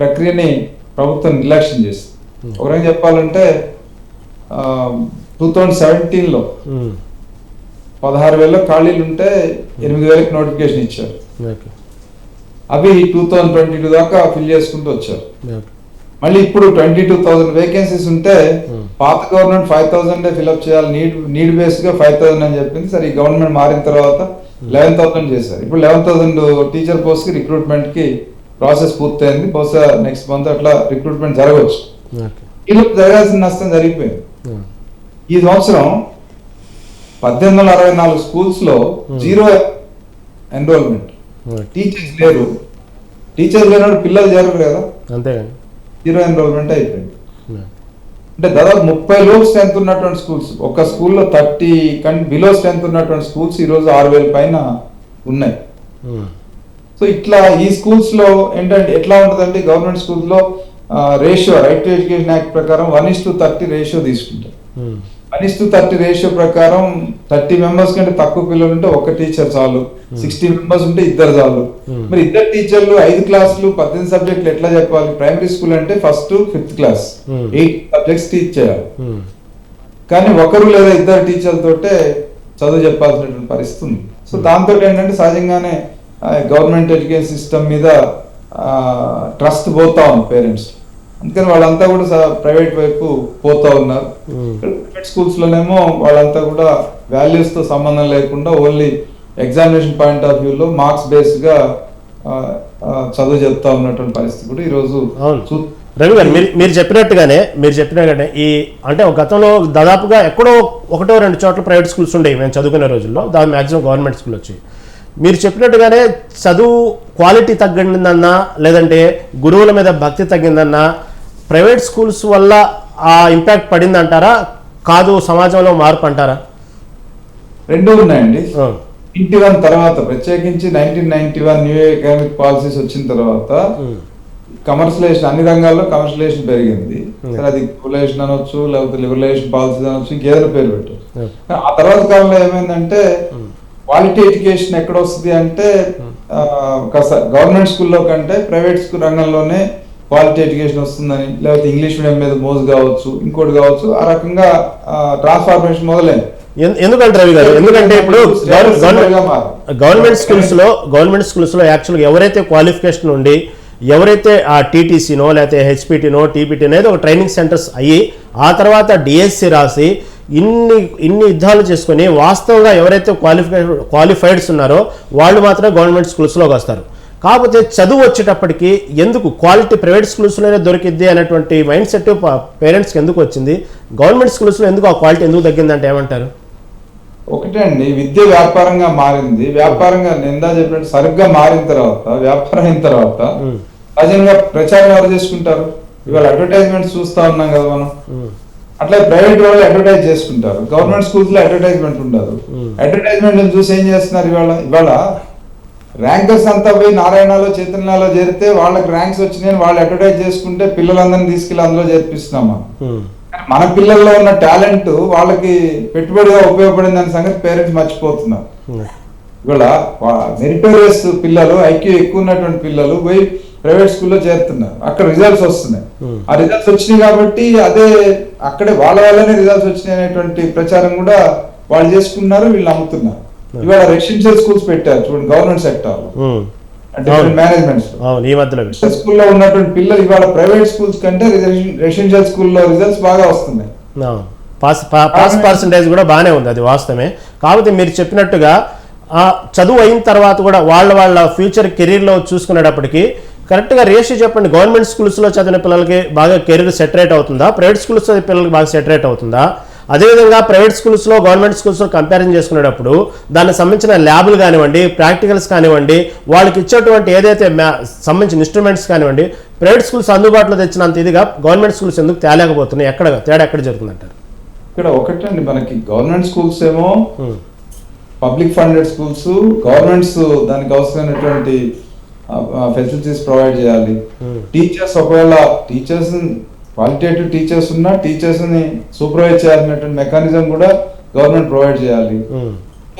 ప్రక్రియని ప్రభుత్వం నిర్లక్ష్యం చేస్తుంది. ఒక రకంగా చెప్పాలంటే 2017లో 16,000 ఖాళీలు ఉంటే 8,000 నోటిఫికేషన్ ఇచ్చారు. అవి 2022 దాకా ఫిల్ చేసుకుంటూ వచ్చారు. మళ్ళీ ఇప్పుడు 22,000 వేకెన్సీస్ ఉంటే పాత గవర్నమెంట్ 5,000 ఫిల్అప్ చేయాలి, నీడ్ బేస్ గా 5,000 అని చెప్పింది. సరే ఈ గవర్నమెంట్ మారిన తర్వాత 11,000 చేశారు. ఇప్పుడు 11,000 టీచర్ పోస్ట్ కి రిక్రూట్మెంట్ కి ప్రాసెస్ పూర్తయింది. బహుశా నెక్స్ట్ మంత్ అట్లా రిక్రూట్మెంట్ జరగవచ్చు. ఇలా జరగాల్సిన నష్టం జరిగిపోయింది. ఈ సంవత్సరం 1864 స్కూల్స్ లో 0 ఎన్రోల్మెంట్, టీచర్స్ లేరు. టీచర్స్ లేనప్పుడు పిల్లలు జరగరు కదా, అంతే 0 ఎన్రోల్మెంట్ అయిపోయింది. అంటే దాదాపు 30 లోపు స్ట్రెంత్ ఉన్నటువంటి స్కూల్స్, ఒక స్కూల్లో 30 కంటే బిలో స్ట్రెంత్ ఉన్నటువంటి స్కూల్స్ ఈరోజు 6,000 పైన ఉన్నాయి. సో ఇట్లా ఈ స్కూల్స్ లో ఏంటంటే ఎట్లా ఉంటుందంటే గవర్నమెంట్ స్కూల్స్ లో ratio right to education act ప్రకారం 1:30 రేషియో తీసుకుంటారు. 1:30 రేషియో ప్రకారం 30 మెంబర్స్ కంటే తక్కువ పిల్లలు ఉంటే ఒక టీచర్ చాలు, 60 మెంబర్స్ ఉంటే 2 చాలు. మరి 2 టీచర్లు 5 క్లాసులు 18 సబ్జెక్టులు ఎట్లా చెప్పాలి? ప్రైమరీ స్కూల్ అంటే 1st to 5th class 8 subjects teach చేయాలి. కానీ ఒకరు లేదా 2 టీచర్లతోటే చదువు చెప్పాల్సినటువంటి పరిస్థితి ఉంది. సో దాంతో ఏంటంటే సహజంగానే గవర్నమెంట్ ఎడ్యుకేషన్ సిస్టమ్ మీద ట్రస్ట్ పోతా ఉంది పేరెంట్స్. అందుకని వాళ్ళంతా కూడా ప్రైవేట్ వైపు పోతా ఉన్నారు. స్కూల్స్ లోనేమో వాళ్ళంతా కూడా వాల్యూస్ తో సంబంధం లేకుండా ఓన్లీ ఎగ్జామినేషన్ పాయింట్ ఆఫ్ వ్యూలో మార్క్స్ బేస్డ్ గా చదువు చెప్తా ఉన్నటువంటి పరిస్థితి కూడా ఈరోజు రవి గారు మీరు చెప్పినట్టుగానే ఈ అంటే ఒక గతంలో దాదాపుగా ఎక్కడో 1-2 చోట్ల ప్రైవేట్ స్కూల్స్ ఉండేవి మేము చదువుకునే రోజుల్లో, దాని మ్యాక్సిమం గవర్నమెంట్ స్కూల్ వచ్చి. మీరు చెప్పినట్టుగానే చదువు క్వాలిటీ తగ్గిందన్నా లేదంటే గురువుల మీద భక్తి తగ్గిందన్నా ప్రైవేట్ స్కూల్స్ వల్ల ఆ ఇంపాక్ట్ పడిందంటారా, కాదు సమాజంలో మార్పు అంటారా? రెండూ ఉన్నాయండి. 91 తర్వాత ప్రత్యేకించి 1991 న్యూ ఎకనామిక్ పాలసీస్ వచ్చిన తర్వాత కమర్షియలైజేషన్ అన్ని రంగాల్లో కమర్షియలైజేషన్ పెరిగింది. సరే అది లిబరలైజేషన్ అనొచ్చు, లేకపోతే లిబరలైజేషన్ పాలసీస్ అనొచ్చు, ఇంకేదైనా పేరు పెట్టచ్చు. ఆ తర్వాత కాలంలో ఏమైందంటే క్వాలిటీ ఎడ్యుకేషన్ ఎక్కడ వస్తుంది అంటే గవర్నమెంట్ స్కూల్లో కంటే ప్రైవేట్ స్కూల్ రంగంలోనే క్వాలిటీ ఎడ్యుకేషన్ వస్తుందని, లేకపోతే ఇంగ్లీష్ మీడియం మీద మోజు కావచ్చు, ఇంకోటి కావచ్చు, ఆ రకంగా ట్రాన్స్ఫార్మేషన్ మొదలైంది. ఎందుకంటే రవి గారు, ఎందుకంటే ఇప్పుడు గవర్నమెంట్ స్కూల్స్ లో యాక్చువల్గా ఎవరైతే క్వాలిఫికేషన్ ఉండి ఎవరైతే ఆ టీటీసీనో లేకపోతే హెచ్పిటీనో టీపీటీ అనేది ఒక ట్రైనింగ్ సెంటర్స్ అయ్యి ఆ తర్వాత డిఎస్సి రాసి ఇన్ని యుద్ధాలు చేసుకుని వాస్తవంగా ఎవరైతే క్వాలిఫైడ్స్ ఉన్నారో వాళ్ళు మాత్రమే గవర్నమెంట్ స్కూల్స్లోకి వస్తారు. కాకపోతే చదువు వచ్చేటప్పటికి ఎందుకు క్వాలిటీ ప్రైవేట్ స్కూల్స్లోనే దొరికిద్ది అనేటువంటి మైండ్ సెట్ పేరెంట్స్కి ఎందుకు వచ్చింది? గవర్నమెంట్ స్కూల్స్లో ఎందుకు ఆ క్వాలిటీ ఎందుకు తగ్గిందంటే ఏమంటారు? ఒకటే అండి, విద్య వ్యాపారంగా మారింది. వ్యాపారంగా నిందా చెప్పినట్టు సరిగ్గా మారిన తర్వాత, వ్యాపారం అయిన తర్వాత సహజంగా ప్రచారం ఎవరు చేసుకుంటారు? ఇవాళ అడ్వర్టైజ్మెంట్ చూస్తా ఉన్నాం కదా మనం. అట్లా ప్రైవేట్ వాళ్ళు అడ్వర్టైజ్ చేసుకుంటారు, గవర్నమెంట్ స్కూల్స్ లో అడ్వర్టైజ్మెంట్ ఉండదు. అడ్వర్టైజ్మెంట్ చూసి ఏం చేస్తున్నారు? ఇవాళ ర్యాంకర్స్ అంతా పోయి నారాయణలో చైతన్యాలో చేరితే వాళ్ళకి ర్యాంక్స్ వచ్చినాయని వాళ్ళు అడ్వర్టైజ్ చేసుకుంటే పిల్లలందరినీ తీసుకెళ్ళి అందులో చేర్పిస్తున్నామా? మన పిల్లల్లో ఉన్న టాలెంట్ వాళ్ళకి పెట్టుబడిగా ఉపయోగపడింది అనే సంగతి పేరెంట్స్ మర్చిపోతున్నారు. ఇవాళ మెరిటోరియస్ పిల్లలు, ఐక్యూ ఎక్కువ ఉన్నటువంటి పిల్లలు పోయి ప్రైవేట్ స్కూల్లో చేరుతున్నారు, అక్కడ రిజల్ట్స్ వస్తున్నాయి. ఆ రిజల్ట్స్ వచ్చినాయి కాబట్టి అక్కడే వాళ్ళ వల్లనే రిజల్ట్స్ వచ్చినాయి అనేటువంటి ప్రచారం కూడా వాళ్ళు చేసుకున్నారు, వీళ్ళు నమ్ముతున్నారు. ఇవాళ రెసిడెన్షియల్ స్కూల్స్ పెట్టారు చూడండి, గవర్నమెంట్ సెక్టార్ లో డిఫరెంట్ మేనేజ్మెంట్స్. స్కూల్లో ఉన్నటువంటి పిల్లలు ఇవాళ ప్రైవేట్ స్కూల్స్ కంటే రెసిడెన్షియల్ స్కూల్లో రిజల్ట్స్ బాగా వస్తున్నాయి. పాస్ పర్సంటేజ్ కూడా బాగానే ఉంది, అది వాస్తవమే. కాకపోతే మీరు చెప్పినట్టుగా చదువు అయిన తర్వాత కూడా వాళ్ళ ఫ్యూచర్ కెరీర్లో చూసుకునేటప్పటికి కరెక్ట్గా రేషియో చెప్పండి. గవర్నమెంట్ స్కూల్స్లో చదివిన పిల్లలకి బాగా కెరీర్ సెటరేట్ అవుతుందా, ప్రైవేట్ స్కూల్స్ చదివే పిల్లలకి బాగా సెటరేట్ అవుతుందా? అదేవిధంగా ప్రైవేట్ స్కూల్స్లో గవర్నమెంట్ స్కూల్స్లో కంపారిజన్ చేసుకునేటప్పుడు దానికి సంబంధించిన ల్యాబులు కానివ్వండి, ప్రాక్టికల్స్ కానివ్వండి, వాళ్ళకి ఇచ్చేటువంటి ఏదైతే సంబంధించిన ఇన్స్ట్రుమెంట్స్ కానివ్వండి, ప్రైవేట్ స్కూల్స్ అందుబాటులో తెచ్చినంత ఇదిగా గవర్నమెంట్ స్కూల్స్ ఎందుకు తేలేకపోతున్నాయి? తేడా ఎక్కడ జరుగుతుందంటారు? ఇక్కడ ఒకటండి, మనకి గవర్నమెంట్ స్కూల్స్ ఏమో పబ్లిక్ ఫండెడ్ స్కూల్స్, గవర్నమెంట్స్ దానికి అవసరమైనటువంటి ఫెసిలిటీస్ ప్రొవైడ్ చేయాలి. టీచర్స్ ఒకవేళ క్వాలిటేటివ్ టీచర్స్ ఉన్నా టీచర్స్ ని సూపర్వైజ్ చేయాలనేటువంటి మెకానిజం కూడా గవర్నమెంట్ ప్రొవైడ్ చేయాలి.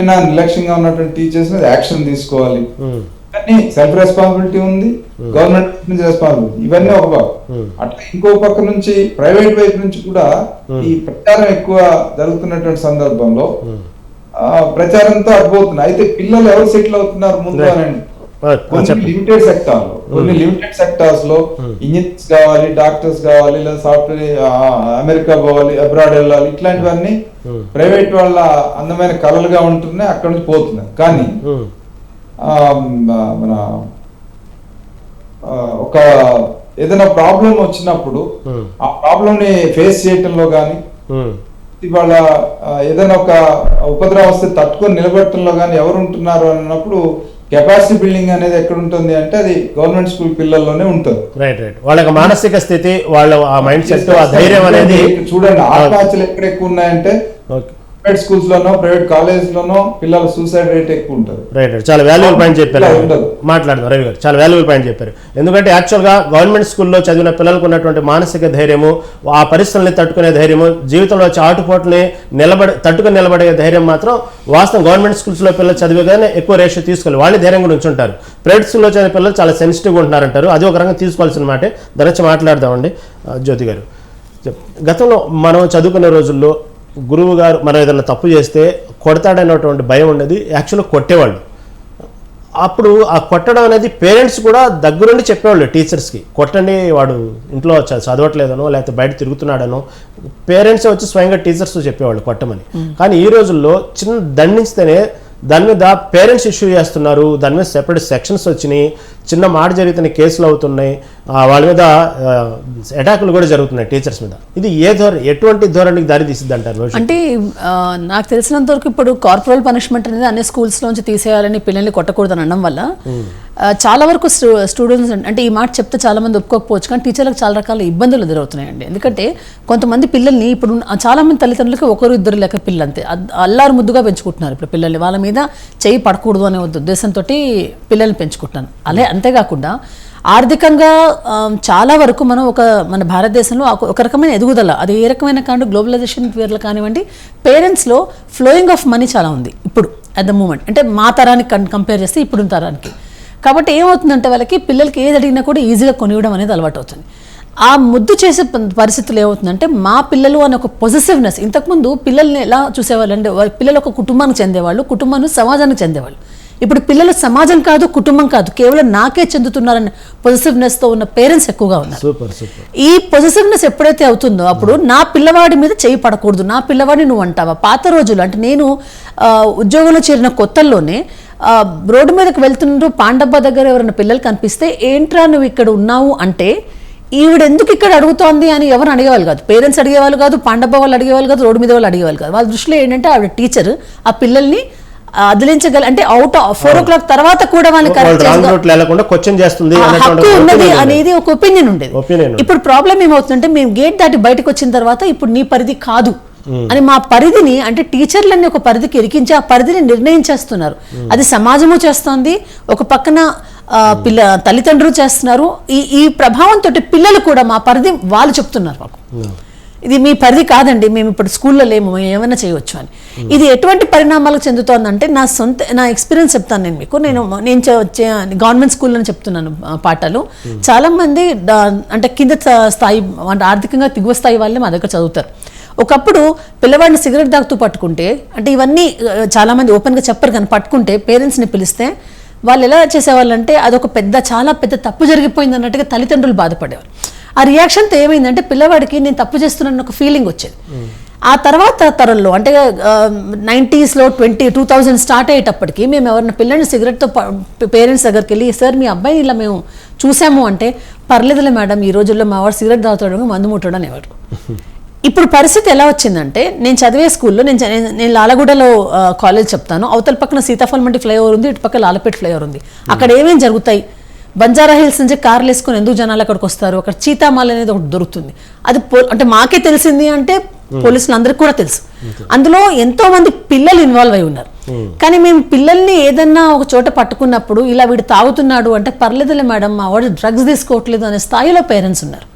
నిర్లక్ష్యంగా ఉన్నటువంటి టీచర్స్ మీద యాక్షన్ తీసుకోవాలి. కానీ సెల్ఫ్ రెస్పాన్సిబిలిటీ ఉంది, గవర్నమెంట్ నుంచి రెస్పాన్సిబిలిటీ, ఇవన్నీ ఒక భాగం. అట్లా ఇంకో పక్క నుంచి ప్రైవేట్ వైపు నుంచి కూడా ఈ ప్రచారం ఎక్కువ జరుగుతున్నటువంటి సందర్భంలో ప్రచారంతో అడ్డుపోతుంది. అయితే పిల్లలు ఎవరు సెటిల్ అవుతున్నారు ముందు అని లిమిటెడ్ సెక్టార్ లో, కొన్ని లిమిటెడ్ సెక్టార్స్ లో ఇంజనీర్స్ కావాలి, డాక్టర్స్ కావాలి, లేదా సాఫ్ట్వేర్ అమెరికా పోవాలి, అబ్రాడ్ వెళ్ళాలి, ఇట్లాంటివన్నీ ప్రైవేట్ వాళ్ళ అందమైన కళలుగా ఉంటున్నాయి, అక్కడ నుంచి పోతున్నాయి. కానీ మన ఒక ఏదైనా ప్రాబ్లం వచ్చినప్పుడు ఆ ప్రాబ్లం ని ఫేస్ చేయటంలో కానీ, ఇవాళ ఏదైనా ఒక ఉపద్రవం వస్తే తట్టుకొని నిలబెట్టడంలో కానీ ఎవరు ఉంటున్నారు అన్నప్పుడు కెపాసిటీ బిల్డింగ్ అనేది ఎక్కడ ఉంటుంది అంటే అది గవర్నమెంట్ స్కూల్ పిల్లల్లోనే ఉంటుంది. వాళ్ళ మానసిక స్థితి, వాళ్ళ ఆ మైండ్ సెట్, ఆ ధైర్యం అనేది చూడండి. ఆత్మహత్యలు ఎక్కడ ఎక్కువ ఉన్నాయంటే ప్రైవేట్ స్కూల్స్ లోనో ప్రైవేట్ కాలేజ్ లోనో పిల్లల సూసైడ్ రేట్ ఎక్కువ ఉంటుంది. చాలా వాల్యుబుల్ పాయింట్ చెప్పారు, మాట్లాడదాం రవి గారు, చాలా వాల్యుబుల్ పాయింట్ చెప్పారు. ఎందుకంటే యాక్చువల్గా గవర్నమెంట్ స్కూల్లో చదివిన పిల్లలకు ఉన్నటువంటి మానసిక ధైర్యము, ఆ పరిస్థితుల్ని తట్టుకునే ధైర్యము, జీవితంలో వచ్చే ఆటుపోట్లని తట్టుకుని నిలబడే ధైర్యం మాత్రం వాస్తవం గవర్నమెంట్ స్కూల్స్లో పిల్లలు చదివేగానే ఎక్కువ రేషియో తీసుకోవాలి, వాళ్ళు ధైర్యం కూడా ఉంచుంటారు. ప్రైవేట్ స్కూల్లో చదివే పిల్లలు చాలా సెన్సిటివ్గా ఉంటున్నారంటారు, అది ఒక రకంగా తీసుకోవాల్సిన మాటే. దాని మాట్లాడదామండి జ్యోతి గారు. గతంలో మనం చదువుకునే రోజుల్లో గురువు గారు మనం ఏదైనా తప్పు చేస్తే కొడతాడనేటువంటి భయం ఉండేది, యాక్చువల్గా కొట్టేవాళ్ళు. అప్పుడు ఆ కొట్టడం అనేది పేరెంట్స్ కూడా దగ్గరుండి చెప్పేవాళ్ళు టీచర్స్కి, కొట్టండి వాడు ఇంట్లో చదవట్లేదనో లేకపోతే బయట తిరుగుతున్నాడనో పేరెంట్సే వచ్చి స్వయంగా టీచర్స్ చెప్పేవాళ్ళు కొట్టమని. కానీ ఈ రోజుల్లో చిన్న దండిస్తేనే దాని మీద పేరెంట్స్ ఇష్యూ చేస్తున్నారు, దాని మీద సెపరేట్ సెక్షన్స్ వచ్చినాయి, చిన్న మాట జరిగితే కేసులు అవుతున్నాయి, వాళ్ళ మీద అటాకులు కూడా జరుగుతున్నాయి టీచర్స్ మీద. ఇది ఎటువంటి ధోరణికి దారి తీసిద్ది అంటారు? అంటే నాకు తెలిసినంత వరకు ఇప్పుడు కార్పొరల్ పనిష్మెంట్ అనేది అన్ని స్కూల్స్లోంచి తీసేయాలని పిల్లల్ని కొట్టకూడదని అనడం వల్ల చాలా వరకు స్టూడెంట్స్ అంటే ఈ మాట చెప్తే చాలా మంది ఒప్పుకోకపోవచ్చు, కానీ టీచర్లకు చాలా రకాల ఇబ్బందులు ఎదురవుతున్నాయండి. ఎందుకంటే కొంతమంది పిల్లల్ని ఇప్పుడు చాలా మంది తల్లిదండ్రులకి ఒకరు ఇద్దరు లేక పిల్లలు అంతే అల్లారు ముద్దుగా పెంచుకుంటున్నారు. ఇప్పుడు పిల్లల్ని వాళ్ళ మీద చేయి పడకూడదు అనే ఉద్దేశంతో పిల్లల్ని పెంచుకుంటున్నాను. అంతేకాకుండా ఆర్థికంగా చాలా వరకు మనం మన భారతదేశంలో ఒక రకమైన ఎదుగుదల, అది ఏ రకమైన కానీ గ్లోబలైజేషన్ పేర్లు కానివ్వండి, పేరెంట్స్లో ఫ్లోయింగ్ ఆఫ్ మనీ చాలా ఉంది ఇప్పుడు అట్ ద మూమెంట్. అంటే మా తరానికి కంపేర్ చేస్తే ఇప్పుడు తరానికి. కాబట్టి ఏమవుతుందంటే వాళ్ళకి పిల్లలకి ఏది అడిగినా కూడా ఈజీగా కొనివ్వడం అనేది అలవాటు అవుతుంది. ఆ ముద్దు చేసే పరిస్థితులు ఏమవుతుందంటే మా పిల్లలు అనే ఒక పొజిటివ్నెస్, ఇంతకుముందు పిల్లల్ని ఎలా చూసేవాళ్ళు అంటే పిల్లలు ఒక కుటుంబానికి చెందేవాళ్ళు, కుటుంబాన్ని సమాజానికి చెందేవాళ్ళు. ఇప్పుడు పిల్లలు సమాజం కాదు, కుటుంబం కాదు, కేవలం నాకే చెందుతున్నారన్న పొజిటివ్నెస్తో ఉన్న పేరెంట్స్ ఎక్కువగా ఉన్నారు. ఈ పొజిటివ్నెస్ ఎప్పుడైతే అవుతుందో అప్పుడు నా పిల్లవాడి మీద చేయి పడకూడదు, నా పిల్లవాడిని నువ్వు అంటావా. పాత రోజులు అంటే నేను ఉద్యోగంలో చేరిన కొత్తల్లోనే రోడ్డు మీదకి వెళ్తున్నారు, పాండబ్బ దగ్గర ఎవరైనా పిల్లలు కనిపిస్తే ఏంట్రా నువ్వు ఇక్కడ ఉన్నావు అంటే ఈవిడెందుకు ఇక్కడ అడుగుతోంది అని ఎవరు అడిగేవాళ్ళు కాదు. పేరెంట్స్ అడిగేవాళ్ళు కాదు, పాండబ్బ వాళ్ళు అడిగేవాళ్ళు కాదు, రోడ్డు మీద వాళ్ళు అడిగేవాళ్ళు కాదు. వాళ్ళ దృష్టిలో ఏంటంటే ఆవిడ టీచర్ ఆ పిల్లల్ని అదిలించగల అంటే అవుట్ 4 o'clock తర్వాత కూడా వాళ్ళకి హక్కు ఉన్నది అనేది ఒక ఒపీనియన్ ఉండేది. ఇప్పుడు ప్రాబ్లం ఏమవుతుందంటే మేము గేట్ దాటి బయటకు వచ్చిన తర్వాత ఇప్పుడు నీ పరిధి కాదు అని మా పరిధిని అంటే టీచర్లన్నీ ఒక పరిధికి ఇరికించి ఆ పరిధిని నిర్ణయించేస్తున్నారు. అది సమాజము చేస్తోంది, ఒక పక్కన తల్లిదండ్రులు చేస్తున్నారు. ఈ ప్రభావంతో పిల్లలు కూడా మా పరిధి వాళ్ళు చెప్తున్నారు మాకు, ఇది మీ పరిధి కాదండి, మేము ఇప్పుడు స్కూల్లో లేము, మేము ఏమైనా చేయవచ్చు అని. ఇది ఎటువంటి పరిణామాలకు చెందుతోందంటే నా ఎక్స్పీరియన్స్ చెప్తాను నేను మీకు. నేను గవర్నమెంట్ స్కూల్లోనే చెప్తున్నాను పాఠాలు. చాలామంది అంటే కింద స్థాయి అంటే ఆర్థికంగా దిగువ స్థాయి వాళ్ళే మా దగ్గర చదువుతారు. ఒకప్పుడు పిల్లవాడిని సిగరెట్ తాగుతూ పట్టుకుంటే అంటే ఇవన్నీ చాలామంది ఓపెన్గా చెప్పరు, కానీ పట్టుకుంటే పేరెంట్స్ని పిలిస్తే వాళ్ళు ఎలా చేసేవాళ్ళు అంటే అదొక చాలా పెద్ద తప్పు జరిగిపోయింది అన్నట్టుగా తల్లిదండ్రులు బాధపడేవారు. ఆ రియాక్షన్తో ఏమైందంటే పిల్లవాడికి నేను తప్పు చేస్తున్నాను ఒక ఫీలింగ్ వచ్చేది. ఆ తర్వాత తరంలో అంటే 90sలో 2000 స్టార్ట్ అయ్యేటప్పటికి మేము ఎవరైనా పిల్లల్ని సిగరెట్తో పేరెంట్స్ దగ్గరికి వెళ్ళి సార్ మీ అబ్బాయిని ఇలా మేము చూసాము అంటే పర్లేదులే మేడం, ఈ రోజుల్లో మా వాడు సిగరెట్ తాగుతాడు, మందు ముట్టడం అనేవారు. ఇప్పుడు పరిస్థితి ఎలా వచ్చిందంటే నేను చదివే స్కూల్లో నేను లాలగూడలో కాలేజ్ చెప్తాను, అవతల పక్కన సీతాఫల్ మండి ఫ్లైఓవర్ ఉంది, ఇటు పక్క లాలపేట ఫ్లైఓవర్ ఉంది. అక్కడ ఏమేమి జరుగుతాయి, బంజారా హిల్స్ నుంచి కార్లు వేసుకొని ఎందుకు జనాలు అక్కడికి వస్తారు, అక్కడ చీతామాల్ అనేది ఒకటి దొరుకుతుంది. అది అంటే మాకే తెలిసింది అంటే పోలీసులు అందరికి కూడా తెలుసు. అందులో ఎంతో మంది పిల్లలు ఇన్వాల్వ్ అయి ఉన్నారు. కానీ మేము పిల్లల్ని ఏదన్నా ఒక చోట పట్టుకున్నప్పుడు ఇలా వీడు తాగుతున్నాడు అంటే పర్లేదులే మేడం మా వాడు డ్రగ్స్ తీసుకోవట్లేదు అనే స్థాయిలో పేరెంట్స్ ఉన్నారు.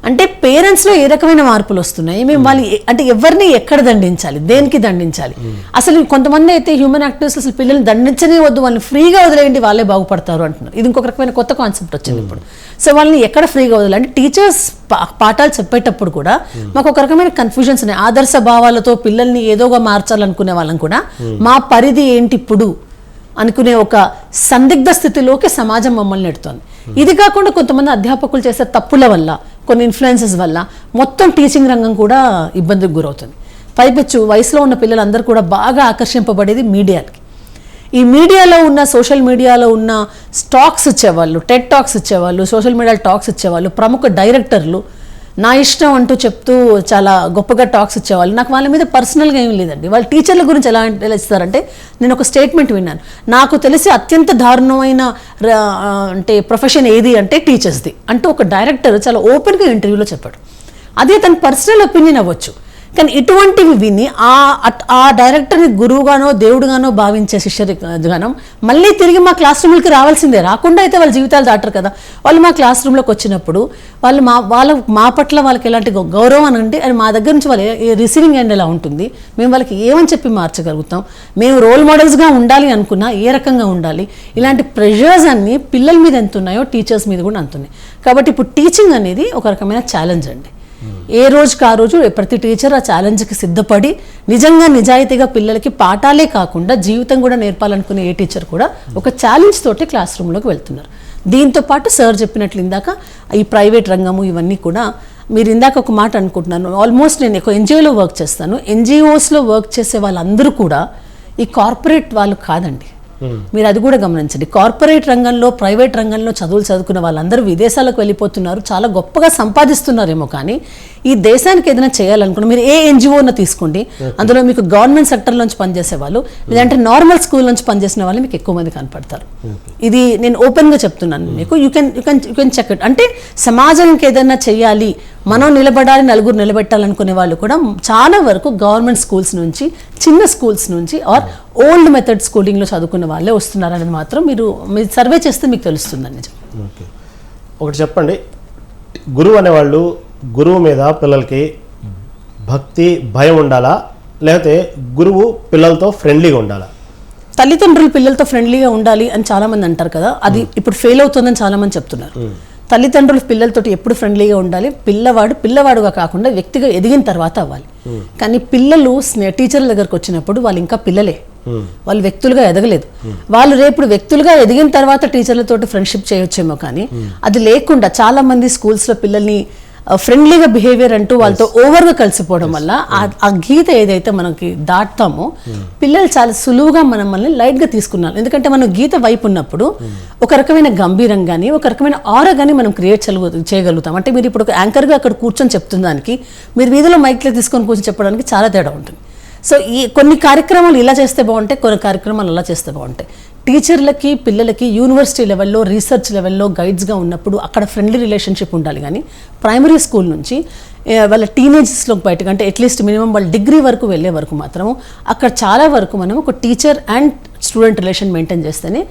అంటే పేరెంట్స్లో ఏ రకమైన మార్పులు వస్తున్నాయి, మేము వాళ్ళు అంటే ఎవరిని ఎక్కడ దండించాలి, దేనికి దండించాలి. అసలు కొంతమంది అయితే హ్యూమన్ యాక్టివిస్ట్ అసలు పిల్లల్ని దండించనే వద్దు, వాళ్ళని ఫ్రీగా వదిలేయండి వాళ్ళే బాగుపడతారు అంటున్నారు. ఇది ఇంకొక రకమైన కొత్త కాన్సెప్ట్ వచ్చింది ఇప్పుడు. సో వాళ్ళని ఎక్కడ ఫ్రీగా వదలాలి అంటే టీచర్స్ పాఠాలు చెప్పేటప్పుడు కూడా మాకు ఒక రకమైన కన్ఫ్యూజన్స్ ఉన్నాయి. ఆదర్శ భావాలతో పిల్లల్ని ఏదోగా మార్చాలనుకునే వాళ్ళని కూడా మా పరిధి ఏంటి ఇప్పుడు అనుకునే ఒక సందిగ్ధ స్థితిలోకి సమాజం మమ్మల్ని నెడుతోంది. ఇది కాకుండా కొంతమంది అధ్యాపకులు చేసే తప్పుల వల్ల, కొన్ని ఇన్ఫ్లుయెన్సెస్ వల్ల మొత్తం టీచింగ్ రంగం కూడా ఇబ్బందికి గురవుతుంది. పైపెచ్చు వయసులో ఉన్న పిల్లలందరూ కూడా బాగా ఆకర్షింపబడేది మీడియాకి. ఈ మీడియాలో ఉన్న సోషల్ మీడియాలో ఉన్న స్టాక్స్ ఇచ్చేవాళ్ళు, టెడ్ టాక్స్ ఇచ్చేవాళ్ళు, సోషల్ మీడియా టాక్స్ ఇచ్చేవాళ్ళు, ప్రముఖ డైరెక్టర్లు నా ఇష్టం అంటూ చెప్తూ చాలా గొప్పగా టాక్స్ ఇచ్చేవాళ్ళు. నాకు వాళ్ళ మీద పర్సనల్గా ఏం లేదండి. వాళ్ళ టీచర్ల గురించి ఎలా ఇస్తారంటే నేను ఒక స్టేట్మెంట్ విన్నాను, నాకు తెలిసి అత్యంత దారుణమైన అంటే ప్రొఫెషన్ ఏది అంటే టీచర్స్ది అంటూ ఒక డైరెక్టర్ చాలా ఓపెన్గా ఇంటర్వ్యూలో చెప్పాడు. అదే తన పర్సనల్ ఒపీనియన్ అవ్వచ్చు, కానీ ఇటువంటివి విని ఆ డైరెక్టర్ని గురువుగానో దేవుడుగానో భావించే శిష్యగానం మళ్ళీ తిరిగి మా క్లాస్ రూమ్లకి రావాల్సిందే. రాకుండా అయితే వాళ్ళ జీవితాలు దాటరు కదా. వాళ్ళు మా క్లాస్ రూమ్లోకి వచ్చినప్పుడు వాళ్ళు మా పట్ల వాళ్ళకి ఎలాంటి గౌరవం అని అంటే అది మా దగ్గర నుంచి వాళ్ళ రిసీవింగ్ ఎండ్ ఎలా ఉంటుంది, మేము వాళ్ళకి ఏమని చెప్పి మార్చగలుగుతాం, మేము రోల్ మోడల్స్గా ఉండాలి అనుకున్నా ఏ రకంగా ఉండాలి, ఇలాంటి ప్రెషర్స్ అన్నీ పిల్లల మీద ఎంత ఉన్నాయో టీచర్స్ మీద కూడా అంత ఉన్నాయి. కాబట్టి ఇప్పుడు టీచింగ్ అనేది ఒక రకమైన ఛాలెంజ్ అండి. ఏ రోజుకి ఆ రోజు ప్రతి టీచర్ ఆ ఛాలెంజ్కి సిద్ధపడి నిజంగా నిజాయితీగా పిల్లలకి పాఠాలే కాకుండా జీవితం కూడా నేర్పాలనుకునే ఏ టీచర్ కూడా ఒక ఛాలెంజ్ తోటి క్లాస్ రూమ్లోకి వెళ్తున్నారు. దీంతో పాటు సార్ చెప్పినట్లు ఇందాక ఈ ప్రైవేట్ రంగము ఇవన్నీ కూడా మీరు ఇందాక ఒక మాట అనుకుంటున్నాను, ఆల్మోస్ట్ నేను ఒక ఎన్జిఓలో వర్క్ చేస్తాను. ఎన్జిఓస్లో వర్క్ చేసే వాళ్ళందరూ కూడా ఈ కార్పొరేట్ వాళ్ళు కాదండి. మీరు అది కూడా గమనించండి. కార్పొరేట్ రంగంలో ప్రైవేట్ రంగంలో చదువులు చదువుకున్న వాళ్ళందరూ విదేశాలకు వెళ్ళిపోతున్నారు, చాలా గొప్పగా సంపాదిస్తున్నారేమో. కానీ ఈ దేశానికి ఏదైనా చేయాలనుకున్న మీరు ఏ ఎన్జిఓను తీసుకోండి, అందులో మీకు గవర్నమెంట్ సెక్టర్ నుంచి పనిచేసే వాళ్ళు లేదంటే నార్మల్ స్కూల్ నుంచి పనిచేసిన వాళ్ళు మీకు ఎక్కువ మంది కనపడతారు. ఇది నేను ఓపెన్గా చెప్తున్నాను మీకు. You can check it. అంటే సమాజానికి ఏదైనా చేయాలి, మనం నిలబడాలి, నలుగురు నిలబెట్టాలనుకునే వాళ్ళు కూడా చాలా వరకు గవర్నమెంట్ స్కూల్స్ నుంచి, చిన్న స్కూల్స్ నుంచి ఆర్ ఓల్డ్ మెథడ్ స్కూలింగ్లో చదువుకున్న వాళ్ళే వస్తున్నారు అనేది మాత్రం మీరు సర్వే చేస్తే మీకు తెలుస్తుందండి. ఓకే, ఒకటి చెప్పండి, గురువు అనేవాళ్ళు గురువు మీద పిల్లలకి భక్తి భయం ఉండాలా, లేకపోతే గురువు పిల్లలతో ఫ్రెండ్లీగా ఉండాలా? తల్లిదండ్రులు పిల్లలతో ఫ్రెండ్లీగా ఉండాలి అని చాలామంది అంటారు కదా, అది ఇప్పుడు ఫెయిల్ అవుతుందని చాలామంది చెప్తున్నారు. తల్లిదండ్రులు పిల్లలతోటి ఎప్పుడు ఫ్రెండ్లీగా ఉండాలి, పిల్లవాడుగా కాకుండా వ్యక్తిగా ఎదిగిన తర్వాత అవ్వాలి. కానీ పిల్లలు టీచర్ల దగ్గరకు వచ్చినప్పుడు వాళ్ళు ఇంకా పిల్లలే, వాళ్ళు వ్యక్తులుగా ఎదగలేదు. వాళ్ళు రేపు వ్యక్తులుగా ఎదిగిన తర్వాత టీచర్లతోటి ఫ్రెండ్షిప్ చేయొచ్చేమో, కానీ అది లేకుండా చాలా మంది స్కూల్స్లో పిల్లల్ని ఫ్రెండ్లీగా బిహేవియర్ అంటూ వాళ్ళతో ఓవర్గా కలిసిపోవడం వల్ల ఆ గీత ఏదైతే మనకి దాటుతామో పిల్లలు చాలా సులువుగా మనల్ని లైట్గా తీసుకున్నారు. ఎందుకంటే మనం గీత వైపు ఉన్నప్పుడు ఒక రకమైన గంభీరం కానీ ఒక రకమైన ఆరా కానీ మనం క్రియేట్ చేయగలుగుతాం. అంటే మీరు ఇప్పుడు ఒక యాంకర్గా అక్కడ కూర్చొని చెప్తుందానికి మీరు వీధిలో మైక్లో తీసుకొని కూర్చొని చెప్పడానికి చాలా తేడా ఉంటుంది. సో ఈ కొన్ని కార్యక్రమాలు ఇలా చేస్తే బాగుంటాయి, కొన్ని కార్యక్రమాలు అలా చేస్తే బాగుంటాయి. టీచర్లకి పిల్లలకి యూనివర్సిటీ లెవెల్లో రీసెర్చ్ లెవెల్లో గైడ్స్గా ఉన్నప్పుడు అక్కడ ఫ్రెండ్లీ రిలేషన్షిప్ ఉండాలి. కానీ ప్రైమరీ స్కూల్ నుంచి వాళ్ళ టీనేజెస్లోకి బయటకు అంటే అట్లీస్ట్ మినిమం వాళ్ళ డిగ్రీ వరకు వెళ్ళే వరకు మాత్రము అక్కడ చాలా వరకు మనం ఒక teacher and student relation maintain చేస్తేనే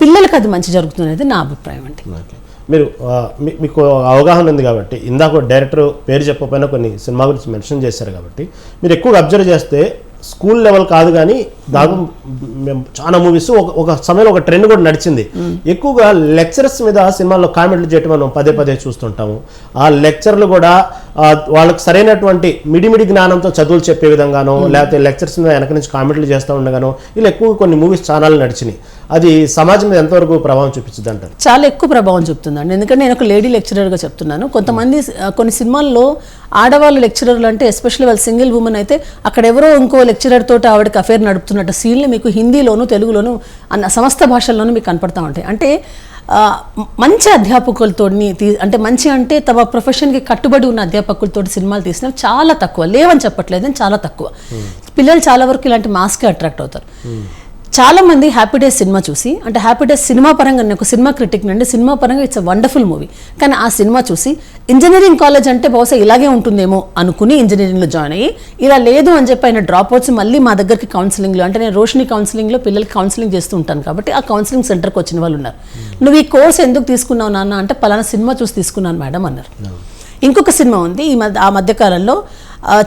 పిల్లలకి అది మంచి జరుగుతుంది అనేది నా అభిప్రాయం అండి. మీరు మీకు అవగాహన ఉంది కాబట్టి ఇందాక డైరెక్టర్ పేరు చెప్పకపోయినా కొన్ని సినిమా గురించి మెన్షన్ చేశారు కాబట్టి మీరు ఎక్కువగా అబ్జర్వ్ చేస్తే స్కూల్ లెవెల్ కాదు కానీ దాదాపు మేము చాలా మూవీస్ ఒక సమయంలో ఒక ట్రెండ్ కూడా నడిచింది. ఎక్కువగా లెక్చరర్స్ మీద సినిమాల్లో కామెంట్లు చేయటం మనం పదే చూస్తుంటాము. ఆ లెక్చర్లు కూడా వాళ్ళకి సరైనటువంటి మిడిమిడి జ్ఞానంతో చదువులు చెప్పే విధంగానో లేకపోతే లెక్చర్స్ మీద వెనక నుంచి కామెంట్లు చేస్తూ ఉండగానో ఇలా ఎక్కువ కొన్ని మూవీస్ ఛానల్ నడిచినాయి. అది సమాజం మీద ఎంతవరకు ప్రభావం చూపించింది అంటారు? చాలా ఎక్కువ ప్రభావం చూపుతుందండి. ఎందుకంటే నేను ఒక లేడీ లెక్చరర్గా చెప్తున్నాను. కొంతమంది కొన్ని సినిమాల్లో ఆడవాళ్ళు లెక్చరర్లు అంటే ఎస్పెషల్లీ వాళ్ళు సింగిల్ ఉమెన్ అయితే అక్కడ ఎవరో ఇంకో లెక్చరర్ తోటి ఆవిడకి అఫేర్ నడుపుతున్నట్టు సీన్లు మీకు హిందీలోను తెలుగులోను అన్న సమస్త భాషల్లోనూ మీకు కనపడతా ఉంటాయి. అంటే మంచి అధ్యాపకులతో అంటే మంచి అంటే తమ ప్రొఫెషన్కి కట్టుబడి ఉన్న అధ్యాపకులతో సినిమాలు తీసినవి చాలా తక్కువ, లేవని చెప్పట్లేదని చాలా తక్కువ. పిల్లలు చాలా వరకు ఇలాంటి మాస్కే అట్రాక్ట్ అవుతారు. చాలా మంది హ్యాపీ డేస్ సినిమా చూసి, అంటే హ్యాపీ డేస్ సినిమా పరంగా నేను ఒక సినిమా క్రిటిక్ నుండి సినిమా పరంగా ఇట్స్ అ వండర్ఫుల్ మూవీ, కానీ ఆ సినిమా చూసి ఇంజనీరింగ్ కాలేజ్ అంటే బహుశా ఇలాగే ఉంటుందేమో అనుకుని ఇంజనీరింగ్లో జాయిన్ అయ్యి ఇలా లేదు అని చెప్పి ఆయన డ్రాప్ అవుట్స్ మళ్ళీ మా దగ్గరికి కౌన్సిలింగ్లో, అంటే నేను రోషిని కౌన్సిలింగ్లో పిల్లలకి కౌన్సిలింగ్ చేస్తూ ఉంటాను కాబట్టి ఆ కౌన్సిలింగ్ సెంటర్కి వచ్చిన వాళ్ళు ఉన్నారు. నువ్వు ఈ కోర్స్ ఎందుకు తీసుకున్నావు నాన్న అంటే పలానా సినిమా చూసి తీసుకున్నాను మేడం అన్నారు. ఇంకొక సినిమా ఉంది ఆ మధ్యకాలంలో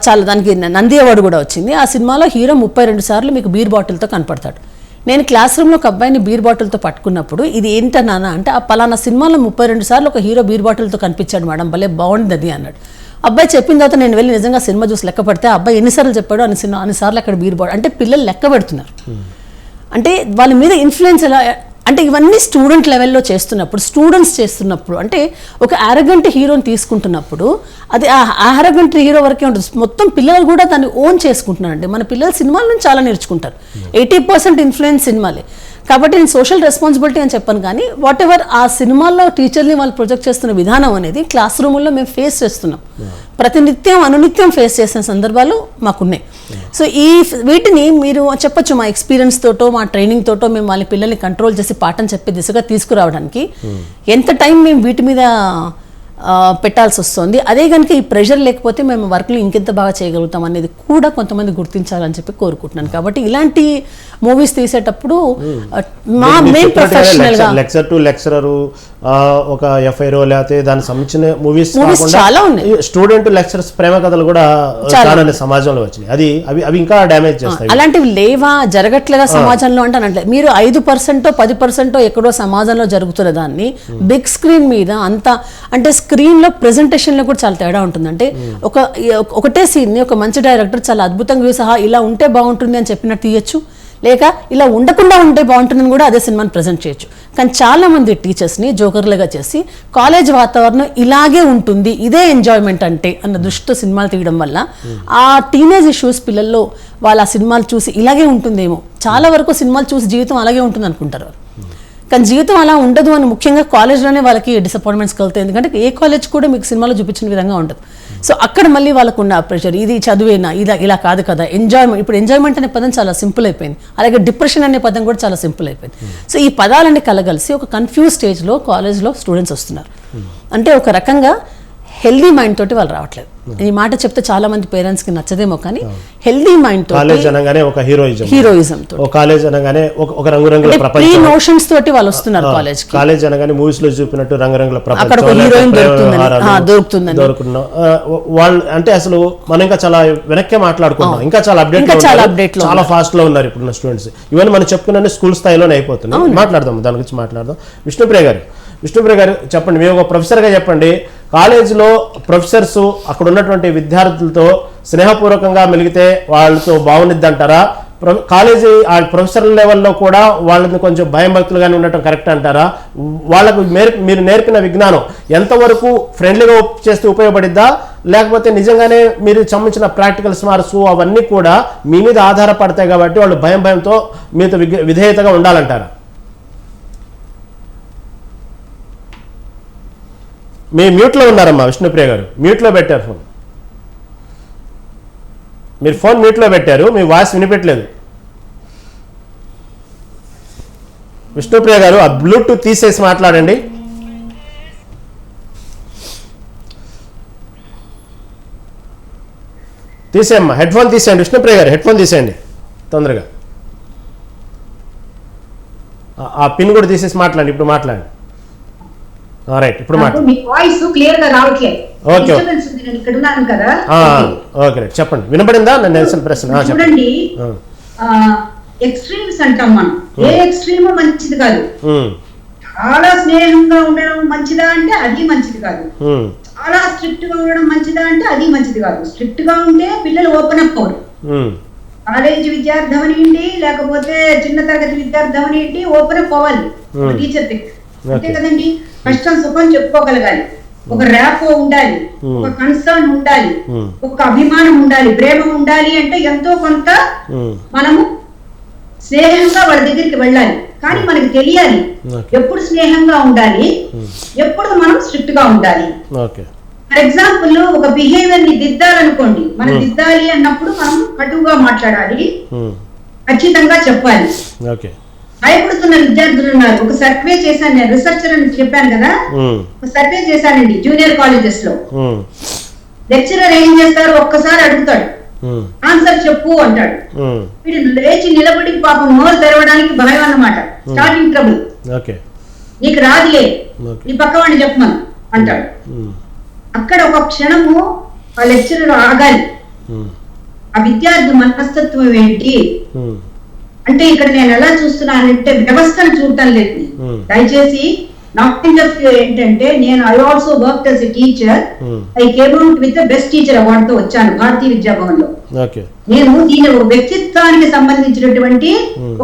చాలా దానికి నంది అవార్డు కూడా వచ్చింది. ఆ సినిమాలో హీరో 32 సార్లు మీకు బీర్ బాటిల్తో కనపడతాడు. నేను క్లాస్ రూమ్లో ఒక అబ్బాయిని బీర్ బాటిల్తో పట్టుకున్నప్పుడు ఇది ఏంటన్నా అంటే ఆ పలానా సినిమాలో 32 సార్లు ఒక హీరో బీర్ బాటిల్తో కనిపించాడు మేడం, భలే బాగుంది అది అన్నాడు. అబ్బాయి చెప్పిన తర్వాత నేను వెళ్ళి నిజంగా సినిమా చూసి లెక్క పెడితే అబ్బాయి ఎన్నిసార్లు చెప్పాడో అన్నిసార్లు అక్కడ బీర్ బాటిల్ అంటే పిల్లలు లెక్క పెడుతున్నారు. అంటే వాళ్ళ మీద ఇన్ఫ్లుయెన్స్ ఎలా అంటే ఇవన్నీ స్టూడెంట్ లెవెల్లో స్టూడెంట్స్ చేస్తున్నప్పుడు అంటే ఒక ఆరగంట్ హీరోని తీసుకుంటున్నప్పుడు అది ఆ ఆరగంట్ హీరో వరకే ఉంటుంది. మొత్తం పిల్లలు కూడా దాన్ని ఓన్ చేసుకుంటున్నారండి. మన పిల్లలు సినిమాల నుంచి చాలా నేర్చుకుంటారు. 80% ఇన్ఫ్లుయెన్స్ సినిమాలే. కాబట్టి నేను సోషల్ రెస్పాన్సిబిలిటీ అని చెప్పాను, కానీ వాట్ ఎవర్ ఆ సినిమాల్లో టీచర్ని వాళ్ళు ప్రొజెక్ట్ చేస్తున్న విధానం అనేది క్లాస్ రూముల్లో మేము ఫేస్ చేస్తున్నాం. ప్రతినిత్యం అనునిత్యం ఫేస్ చేసిన సందర్భాలు మాకున్నాయి. సో వీటిని మీరు చెప్పొచ్చు మా ఎక్స్పీరియన్స్ తోటో మా ట్రైనింగ్ తోటో మేము వాళ్ళ పిల్లల్ని కంట్రోల్ చేసి పాఠం చెప్పే దిశగా తీసుకురావడానికి ఎంత టైం మేము వీటి మీద పెట్టాల్సి వస్తుంది. అదే కనుక ఈ ప్రెషర్ లేకపోతే మేము వర్క్లు ఇంకెంత బాగా చేయగలుగుతాం అనేది కూడా కొంతమంది గుర్తించాలని చెప్పి కోరుకుంటున్నాను. కాబట్టి ఇలాంటి మూవీస్ తీసేటప్పుడు మా మెయిన్ ప్రొఫెషనల్ గా లెక్చర్ టు లెక్చరర్ ఒక ఎఫ్ఐఆర్ లేకపోతే దానికి సంబంధించిన మూవీస్ చాలా ఉన్నాయి. స్టూడెంట్ లెక్చరర్స్ ప్రేమ కథలు కూడా చాలా సమాజంలో వచ్చినాయి. అవి ఇంకా డ్యామేజ్ చేస్తాయి. అలాంటివి లేవా, జరగట్లేదా సమాజంలో అంటే అనట్లేదు. మీరు 5% 10% ఎక్కడో సమాజంలో జరుగుతున్న దాన్ని బిగ్ స్క్రీన్ మీద అంత అంటే స్క్రీన్ లో ప్రెజెంటేషన్ లో కూడా చాలా తేడా ఉంటుంది. అంటే ఒకటే సీన్ ని ఒక మంచి డైరెక్టర్ చాలా అద్భుతంగా సహా ఇలా ఉంటే బాగుంటుంది అని చెప్పినట్టు తీయచ్చు, లేక ఇలా ఉండకుండా ఉంటే బాగుంటుందని కూడా అదే సినిమాని ప్రజెంట్ చేయొచ్చు. కానీ చాలా మంది టీచర్స్ని జోకర్లుగా చేసి కాలేజ్ వాతావరణం ఇలాగే ఉంటుంది, ఇదే ఎంజాయ్మెంట్ అంటే అన్న దృష్టితో సినిమాలు తీయడం వల్ల ఆ టీనేజ్ ఇష్యూస్ పిల్లల్లో వాళ్ళ ఆ సినిమాలు చూసి ఇలాగే ఉంటుందేమో, చాలా వరకు సినిమాలు చూసి జీవితం అలాగే ఉంటుంది అనుకుంటారు. కానీ జీవితం అలా ఉండదు అని ముఖ్యంగా కాలేజ్లోనే వాళ్ళకి డిసప్పాయింట్మెంట్స్ కలుగుతాయి. ఎందుకంటే ఏ కాలేజ్ కూడా మీకు సినిమాలో చూపించిన విధంగా ఉండదు. సో అక్కడ మళ్ళీ వాళ్ళకు ఉన్న ప్రెషర్, ఇది చదువేనా, ఇలా కాదు కదా, ఎంజాయ్మెంట్. ఇప్పుడు ఎంజాయ్మెంట్ అనే పదం చాలా సింపుల్ అయిపోయింది, అలాగే డిప్రెషన్ అనే పదం కూడా చాలా సింపుల్ అయిపోయింది. సో ఈ పదాలన్నీ కలగలిసి ఒక కన్ఫ్యూజ్ స్టేజ్లో కాలేజ్లో స్టూడెంట్స్ వస్తున్నారు. అంటే ఒక రకంగా హెల్దీ మైండ్ తోటి వాళ్ళు రావట్లేదు. ఈ మాట చెప్తే చాలా మంది పేరెంట్స్ కి నచ్చదేమో, కానీ హెల్దీ మైండ్ తో కాలేజ్ అనగానే ఒక హీరోయిజం తో, కాలేజ్ అనగానే ఒక రంగురంగుల ప్రపంచం, ప్రీ నోషన్స్ తోటి వాళ్ళు వస్తున్నారు కాలేజ్ కి. కాలేజ్ అనగానే మూవీస్ లో చూపినట్టు రంగురంగుల ప్రపంచం, అక్కడ ఒక హీరోయిన్ దొరుకుతుందని వాళ్ళు అంటే అసలు మనం ఇంకా చాలా వెనక్కే మాట్లాడుకుంటున్నాం. ఇంకా చాలా అప్డేట్ చాలా ఫాస్ట్ లో ఉన్నారు ఇప్పుడున్న స్టూడెంట్స్. ఇవన్నీ మనం చెప్పుకున్న స్కూల్ స్థాయిలోనే అయిపోతున్నాయి. మాట్లాడదాం, దాని గురించి మాట్లాడదాం. విష్ణుప్రియ గారు చెప్పండి, మీరు ఒక ప్రొఫెసర్గా చెప్పండి, కాలేజీలో ప్రొఫెసర్స్ అక్కడ ఉన్నటువంటి విద్యార్థులతో స్నేహపూర్వకంగా మెలిగితే వాళ్ళతో బాగుండిద్ది అంటారా? కాలేజీ ఆ ప్రొఫెసర్ లెవెల్లో కూడా వాళ్ళని కొంచెం భయం భక్తులుగానే ఉండటం కరెక్ట్ అంటారా? వాళ్ళకు మీరు నేర్పిన విజ్ఞానం ఎంతవరకు ఫ్రెండ్లీగా చేస్తే ఉపయోగపడిద్దా, లేకపోతే నిజంగానే మీరు సంబంధించిన ప్రాక్టికల్స్ మార్క్స్ అవన్నీ కూడా మీ మీద ఆధారపడతాయి కాబట్టి వాళ్ళు భయంతో మీతో విధేయతగా ఉండాలంటారా? మీ మ్యూట్లో ఉన్నారమ్మా విష్ణుప్రియ గారు, మ్యూట్లో పెట్టారు ఫోన్. మీరు ఫోన్ మ్యూట్లో పెట్టారు, మీ వాయిస్ వినిపెట్టలేదు. విష్ణుప్రియ గారు ఆ బ్లూటూత్ తీసేసి మాట్లాడండి. తీసేయమ్మా, హెడ్ ఫోన్ తీసేయండి. విష్ణుప్రియ గారు హెడ్ ఫోన్ తీసేయండి తొందరగా. ఆ పిన్ కూడా తీసేసి మాట్లాడండి. ఇప్పుడు మాట్లాడండి. రైట్, ఇప్పుడు మీ వాయిస్ క్లియర్ గా రావట్లేదు. ఓకే నేను ఇక్కడ ఉన్నాను కదా. ఓకే రైట్, చెప్పండి, వినపడిందా? నేను నెల్సన్ ప్రశ్న చూడండి. ఎక్స్ట్రీమ్స్ అంటాం మనం, ఏ ఎక్స్ట్రీమ్ మంచిది కాదు. చాలా స్నేహంగా ఉండడం మంచిదా అంటే అది మంచిది కాదు. చాలా స్ట్రిక్ట్ గా ఉండడం మంచిదా అంటే అది మంచిది కాదు. స్ట్రిక్ట్ గా ఉంటే పిల్లలు ఓపెన్ అప్ అవరు. కాలేజీ విద్యార్థి అవనియండి, లేకపోతే చిన్న తరగతి విద్యార్థి అవనియండి, ఓపెన్ అప్ అవ్వాలి టీచర్ దగ్గర. అంతే కదండి, కష్టం సుఖం చెప్పుకోగలగాలి, ఒక ర్యాపో ఉండాలి, ఒక కన్సర్న్ ఉండాలి, ఒక అభిమానం ఉండాలి, ప్రేమ ఉండాలి. అంటే ఎంతో కొంత మనము స్నేహంగా వాళ్ళ దగ్గరికి వెళ్ళాలి. కానీ మనకి తెలియాలి ఎప్పుడు స్నేహంగా ఉండాలి, ఎప్పుడు మనం స్ట్రిక్ట్ గా ఉండాలి. ఫర్ ఎగ్జాంపుల్, ఒక బిహేవియర్ ని దిద్దాలనుకోండి, మనం దిద్దాలి అన్నప్పుడు మనం కటువుగా మాట్లాడాలి, ఖచ్చితంగా చెప్పాలి. భయపడుతున్న విద్యార్థులు ఉన్నారు. ఒక సర్వే చేశాను, నేను రీసెర్చర్ అని చెప్పాను కదా, ఒక సర్వే చేశానండి జూనియర్ కాలేజెస్ లో. లెక్చరర్ ఏం చేస్తారు, ఒక్కసారి అడుగుతాడు, ఆన్సర్ చెప్పు అంటాడు. వీడు లేచి నిలబడి పాపం నోరు తెరవడానికి భయం అన్నమాట, స్టార్టింగ్ ట్రబుల్. నీకు రాదులే, నీ పక్క వాడిని చెప్పమను అంటాడు. అక్కడ ఒక క్షణము ఆ లెక్చరర్ ఆగాలి. ఆ విద్యార్థి మనస్తత్వం ఏంటి అంటే, ఇక్కడ నేను ఎలా చూస్తున్నానంటే వ్యవస్థను చూడటం లేదు. దయచేసి నాలెడ్జ్ ఆఫ్ ఏంటంటే, నేను I also work as a teacher. I came out with the best teacher award తో వచ్చాను భారతీయ విద్యాభవన్ లో. నేను దీని ఒక వ్యక్తిత్వానికి సంబంధించినటువంటి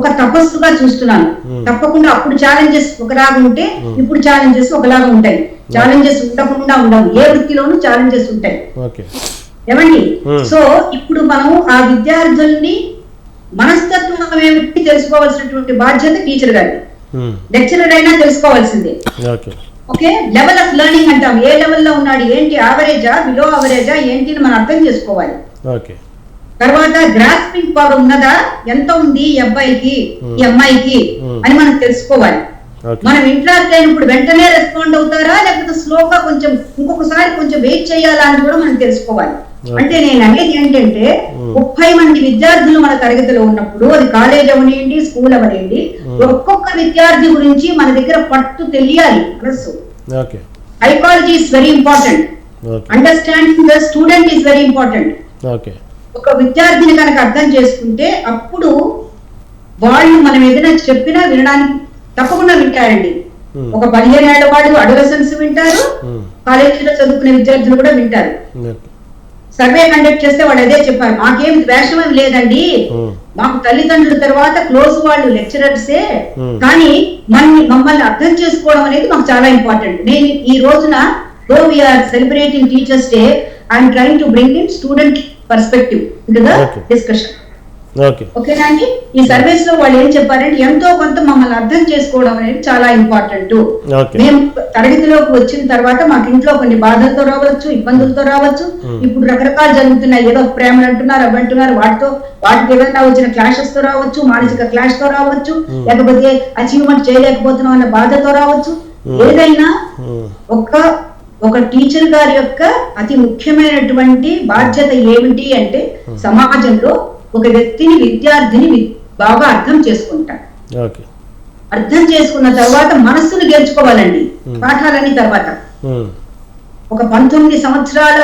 ఒక తపస్సుగా చూస్తున్నాను. తప్పకుండా అప్పుడు ఛాలెంజెస్ ఒకలాగా ఉంటే ఇప్పుడు ఛాలెంజెస్ ఒకలాగా ఉంటాయి. ఛాలెంజెస్ ఉండకుండా ఉండవు, ఏ వృత్తిలోనూ ఛాలెంజెస్ ఉంటాయి. ఏమండి, సో ఇప్పుడు మనము ఆ విద్యార్థుల్ని మనస్తత్వం ఏమిటి తెలుసుకోవాల్సినటువంటి బాధ్యత టీచర్ గారి. లెక్చరర్ అయినా తెలుసుకోవాల్సిందే. ఓకే, లెవెల్ ఆఫ్ లెర్నింగ్ అంటాం, ఏ లెవెల్లో ఉన్నాడు, ఏంటి, యావరేజా, బిలో యావరేజా, ఏంటి మనం అర్థం చేసుకోవాలి. తర్వాత గ్రాస్పింగ్ పవర్ ఉన్నదా, ఎంత ఉంది ఈ అబ్బాయికి ఈ అమ్మాయికి అని మనం తెలుసుకోవాలి. మనం ఇంట్రాక్ట్ అయినప్పుడు వెంటనే రెస్పాండ్ అవుతారా, లేకపోతే స్లోగా కొంచెం ఇంకొకసారి కొంచెం వెయిట్ చేయాలా అని కూడా మనం తెలుసుకోవాలి. అంటే నేను అనేది ఏంటంటే 30 మంది విద్యార్థులు మన తరగతిలో ఉన్నప్పుడు, అది కాలేజ్ అవనియండి, స్కూల్ అవనియండి, ఒక్కొక్క విద్యార్థి గురించి మన దగ్గర పట్టు తెలియాలి. మనసు psychology is very important, understanding the student is very important. ఒక విద్యార్థిని కనుక అర్థం చేసుకుంటే అప్పుడు వాళ్ళు మనం ఏదైనా చెప్పినా వినడానికి తప్పకుండా వింటారండి. ఒక 15 ఏళ్ల వాళ్ళు అడోలసెన్స్ వింటారు, కాలేజీలో చదువుకునే విద్యార్థులు కూడా వింటారు. సర్వే కండక్ట్ చేస్తే వాళ్ళు అదే చెప్పారు, మాకేం ద్వేషం లేదండి, మాకు తల్లిదండ్రుల తర్వాత క్లోజ్ వాళ్ళు లెక్చరర్సే, కానీ మమ్మల్ని అర్థం చేసుకోవడం అనేది మాకు చాలా ఇంపార్టెంట్. నేను ఈ రోజున though we're celebrating teachers day, I'm trying to bring in student perspective into the discussion. ఓకేనా అండి? ఈ సర్వీస్ లో వాళ్ళు ఏం చెప్పారంటే ఎంతో కొంత మమ్మల్ని అర్థం చేసుకోవడం అనేది చాలా ఇంపార్టెంట్. మేము తరగతిలోకి వచ్చిన తర్వాత మాకు ఇంట్లో కొన్ని బాధలతో రావచ్చు, ఇబ్బందులతో రావచ్చు, ఇప్పుడు రకరకాలు జరుగుతున్నాయి, ఏదో ప్రేమలు అంటున్నారు, అవి అంటున్నారు, వాటికి ఏదైనా వచ్చిన క్లాషెస్ తో రావచ్చు, మానసిక క్లాష్ తో రావచ్చు, లేకపోతే అచీవ్మెంట్ చేయలేకపోతున్నాం అన్న బాధతో రావచ్చు. ఏదైనా ఒక టీచర్ గారి యొక్క అతి ముఖ్యమైనటువంటి బాధ్యత ఏమిటి అంటే సమాజంలో ఒక వ్యక్తిని, విద్యార్థిని బాగా అర్థం చేసుకుంటారు. అర్థం చేసుకున్న తర్వాత మనస్సును గెలుచుకోవాలండి పాఠాలన్నీ తర్వాత. ఒక 19 సంవత్సరాల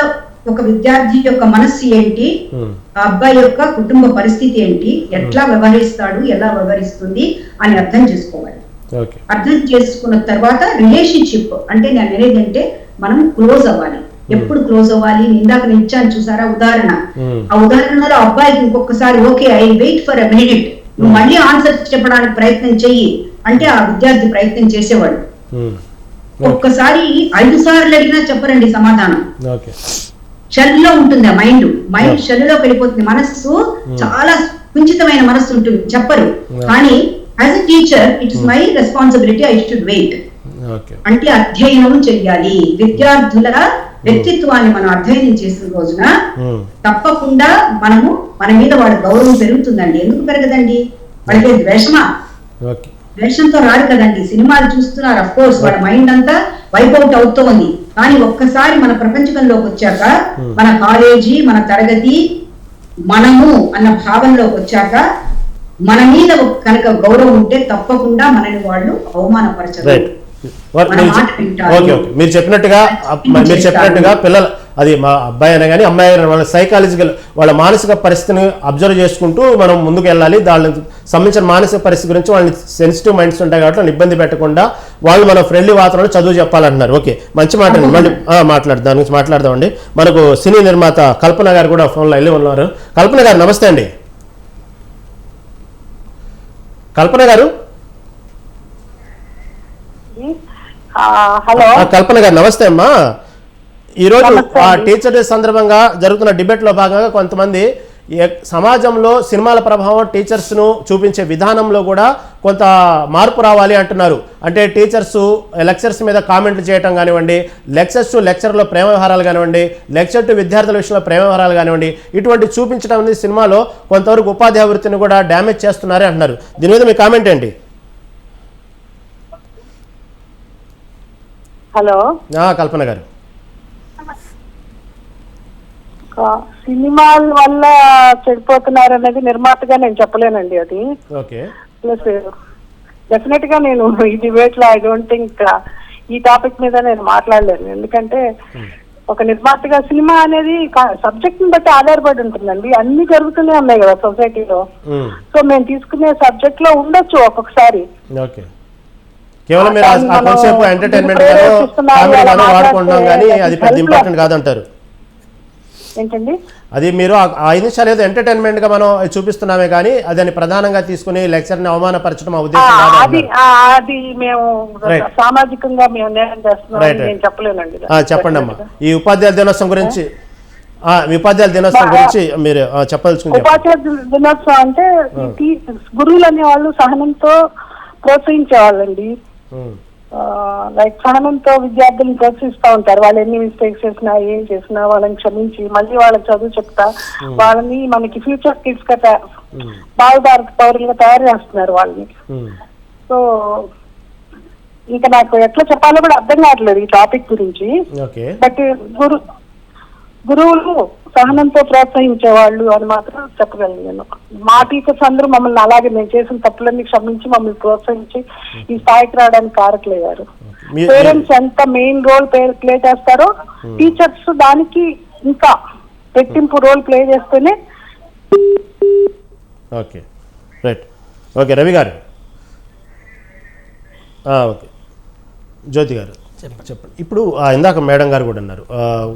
ఒక విద్యార్థి యొక్క మనస్సు ఏంటి, ఆ అబ్బాయి యొక్క కుటుంబ పరిస్థితి ఏంటి, ఎట్లా వ్యవహరిస్తాడు, ఎలా వ్యవహరిస్తుంది అని అర్థం చేసుకోవాలి. అర్థం చేసుకున్న తర్వాత రిలేషన్షిప్ అంటే నేను అనేది అంటే మనం క్లోజ్ అవ్వాలి. ఎప్పుడు క్లోజ్ అవ్వాలి? ఇందాక నేను ఇచ్చాను చూసారా ఉదాహరణ, ఆ ఉదాహరణలో అబ్బాయికి ఇంకొకసారి okay I wait for a minute, నువ్వు మళ్ళీ ఆన్సర్ చెప్పడానికి ప్రయత్నం చెయ్యి అంటే ఆ విద్యార్థి ప్రయత్నం చేసేవాడు. ఒక్కసారి 5 సార్లు అడిగినా చెప్పరండి సమాధానం. షెల్లో ఉంటుంది ఆ మైండ్ షెల్లోకి వెళ్ళిపోతుంది. మనస్సు చాలా కుంచితమైన మనస్సు ఉంటుంది, చెప్పరు. కానీ as a teacher it is my responsibility, I should wait. అంటే అధ్యయనం చెయ్యాలి. విద్యార్థుల వ్యక్తిత్వాన్ని మనం అధ్యయనం చేసిన రోజున తప్పకుండా మన మీద వాళ్ళ గౌరవం పెరుగుతుందండి. ఎందుకు పెరగదండి? వాళ్ళకి ద్వేషమా? ద్వేషంతో రాదు కదండి. సినిమాలు చూస్తున్నారు, అఫ్ కోర్స్ వాళ్ళ మైండ్ అంతా వైపౌట్ అవుతోంది. కానీ ఒక్కసారి మన ప్రపంచంలోకి వచ్చాక, మన కాలేజీ, మన తరగతి, మనము అన్న భావనలోకి వచ్చాక మన మీద కనుక గౌరవం ఉంటే తప్పకుండా మనని వాళ్ళు అవమానపరచరు. మీరు చెప్పినట్టుగా పిల్లలు, అది మా అబ్బాయి అయినా కానీ అమ్మాయి అయినా, వాళ్ళ సైకాలజికల్, వాళ్ళ మానసిక పరిస్థితిని అబ్జర్వ్ చేసుకుంటూ మనం ముందుకు వెళ్ళాలి. దానికి సంబంధించిన మానసిక పరిస్థితి గురించి వాళ్ళని సెన్సిటివ్ మైండ్స్ ఉంటాయి కాబట్టి వాళ్ళని ఇబ్బంది పెట్టకుండా వాళ్ళు మన ఫ్రెండ్లీ వాతావరణంలో చదువు చెప్పాలంటున్నారు. ఓకే, మంచి మాట. మళ్ళీ దాని గురించి మాట్లాడదామండి. మనకు సినీ నిర్మాత కల్పన గారు కూడా ఫోన్లో వెళ్ళి ఉన్నారు. కల్పన గారు నమస్తే అండి. కల్పన గారు, హలో. కల్పన గారు నమస్తే అమ్మా. ఈరోజు టీచర్ డే సందర్భంగా జరుగుతున్న డిబేట్ లో భాగంగా కొంతమంది సమాజంలో సినిమాల ప్రభావం టీచర్స్ను చూపించే విధానంలో కూడా కొంత మార్పు రావాలి అంటున్నారు. అంటే టీచర్స్ లెక్చర్స్ మీద కామెంట్లు చేయడం కానివ్వండి, లెక్చర్స్ టు లెక్చర్లో ప్రేమ వ్యవహారాలు కానివ్వండి, లెక్చర్ టు విద్యార్థుల విషయంలో ప్రేమ వ్యవహారాలు కానివ్వండి, ఇటువంటి చూపించడం అనేది సినిమాలో కొంతవరకు ఉపాధ్యాయ వృత్తిని కూడా డ్యామేజ్ చేస్తున్నారే అంటున్నారు. దీని మీద మీ కామెంట్ ఏంటి? హలో కల్పన గారు. సినిమాల వల్ల చెడిపోతున్నారు అనేది నిర్మాతగా నేను చెప్పలేనండి. అది ప్లస్ డెఫినెట్ గా నేను ఈ డిబేట్ లో ఐ డోంట్ థింక్ ఈ టాపిక్ మీద నేను మాట్లాడలేను. ఎందుకంటే ఒక నిర్మాతగా సినిమా అనేది సబ్జెక్ట్ ని బట్టి ఆధారపడి ఉంటుందండి. అన్ని జరుగుతూనే ఉన్నాయి కదా సొసైటీలో. సో మేము తీసుకునే సబ్జెక్ట్ లో ఉండొచ్చు ఒక్కొక్కసారి, కేవలం మీరు కొంచెంసేపు ఎంటర్టైన్మెంట్ గానో కామెడీ గానో వాడుకుంటాం కానీ అది పెద్ద ఇంపార్టెంట్ కాదంటారు. ఏంటండి? అది మీరు 5 నిమిషాలు ఏదో ఎంటర్టైన్మెంట్ గా మనం చూపిస్తున్నామే కానీ అదని ప్రధానంగా తీసుకుని లెక్చర్ ని అవమానపరచడం ఉద్దేశం అది మేము సామాజికంగా మేము నేరం చేస్తున్నాం నేను చెప్పలేనండి. చెప్పండి అమ్మా, ఈ ఉపాధ్యాయుల దినోత్సవం గురించి మీరు చెప్పదలుచుకుంటే. ఉపాధ్యాయ దినోత్సవం అంటే గురువులు అనే వాళ్ళు సహనంతో ప్రోత్సహించేవాళ్ళండి. లైక్ సహనంతో విద్యార్థులను ప్రోత్సహిస్తూ ఉంటారు. వాళ్ళు ఎన్ని మిస్టేక్స్ చేసినా ఏం చేసినా వాళ్ళని క్షమించి మళ్ళీ వాళ్ళకి చదువు చెప్తా వాళ్ళని మనకి ఫ్యూచర్ కిడ్స్ గా భారత పౌరులుగా తయారు చేస్తున్నారు వాళ్ళని. సో ఇంకా నాకు ఎట్లా చెప్పాలో కూడా అర్థం కావట్లేదు ఈ టాపిక్ గురించి. బట్ గురువులు సహనంతో ప్రోత్సహించేవాళ్ళు అని మాత్రం చెప్పగలను నేను. మా టీచర్స్ అందరూ మమ్మల్ని అలాగే మేము చేసిన తప్పులన్నీ క్షమించి మమ్మల్ని ప్రోత్సహించి ఈ స్థాయికి రావడానికి కారకులయ్యారు. పేరెంట్స్ ఎంత మెయిన్ రోల్ ప్లే చేస్తారో టీచర్స్ దానికి ఇంకా రెట్టింపు రోల్ ప్లే చేస్తేనే. Okay, right. ఓకే రవి గారు. ఓకే జ్యోతి గారు చెప్పండి. ఇప్పుడు ఇందాక మేడం గారు కూడా అన్నారు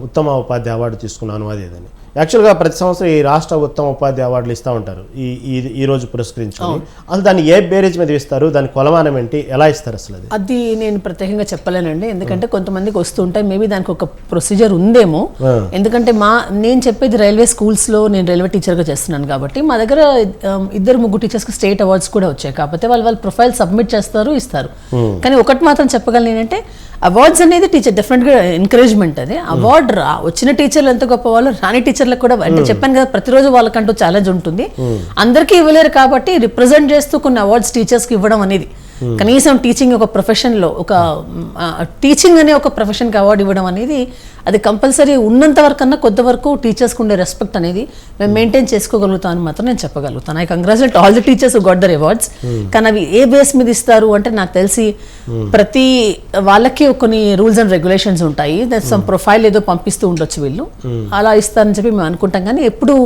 ఉత్తమ ఉపాధ్యాయ అవార్డు తీసుకున్నాను అదేదని. యాక్చువల్గా ప్రతి సంవత్సరం ఈ రాష్ట్ర ఉత్తమ ఉపాధ్యాయ అవార్డులు ఇస్తూ ఉంటారు ఈ రోజు పురస్కరించుకొని. అసలు దాన్ని ఏ బేరేజ్ మీద ఇస్తారు, దాని కొలమానం ఏంటి, ఎలా ఇస్తారు అసలు? అది నేను ప్రత్యేకంగా చెప్పలేనండి, ఎందుకంటే కొంతమందికి వస్తుంటాయి, మేబీ దానికి ఒక ప్రొసీజర్ ఉందేమో. ఎందుకంటే నేను చెప్పేది రైల్వే స్కూల్స్లో, నేను రైల్వే టీచర్గా చేస్తున్నాను కాబట్టి మా దగ్గర 2-3 టీచర్స్కి స్టేట్ అవార్డ్స్ కూడా వచ్చాయి. కాకపోతే వాళ్ళు ప్రొఫైల్ సబ్మిట్ చేస్తారు, ఇస్తారు. కానీ ఒకటి మాత్రం చెప్పగలను ఏంటంటే అవార్డ్స్ అనేది టీచర్ డెఫినెట్గా ఎంకరేజ్మెంట్. అది అవార్డు వచ్చిన టీచర్లు ఎంత గొప్ప వాళ్ళు, రాని టీచర్లకు కూడా అంటే చెప్పాను కదా, ప్రతిరోజు వాళ్ళకంటూ ఛాలెంజ్ ఉంటుంది. అందరికీ ఇవ్వలేరు కాబట్టి రిప్రజెంట్ చేస్తూ కొన్ని అవార్డ్స్ టీచర్స్కి ఇవ్వడం అనేది, కనీసం టీచింగ్ ఒక ప్రొఫెషన్లో ఒక టీచింగ్ అనే ఒక ప్రొఫెషన్కి అవార్డు ఇవ్వడం అనేది అది కంపల్సరీ. ఉన్నంత వరకు అన్నా కొంతవరకు టీచర్స్కి ఉండే రెస్పెక్ట్ అనేది మేము మెయింటైన్ చేసుకోగలుగుతాం అని మాత్రం నేను చెప్పగలుగుతాను. I congratulate all the teachers who got their awards. కానీ అవి ఏ బేస్ మీద ఇస్తారు అంటే నాకు తెలిసి ప్రతి వాళ్ళకి కొన్ని రూల్స్ అండ్ రెగ్యులేషన్స్ ఉంటాయి. సమ్ ప్రొఫైల్ ఏదో పంపిస్తూ ఉండొచ్చు వీళ్ళు, అలా ఇస్తారని చెప్పి మేము అనుకుంటాం. కానీ ఎప్పుడు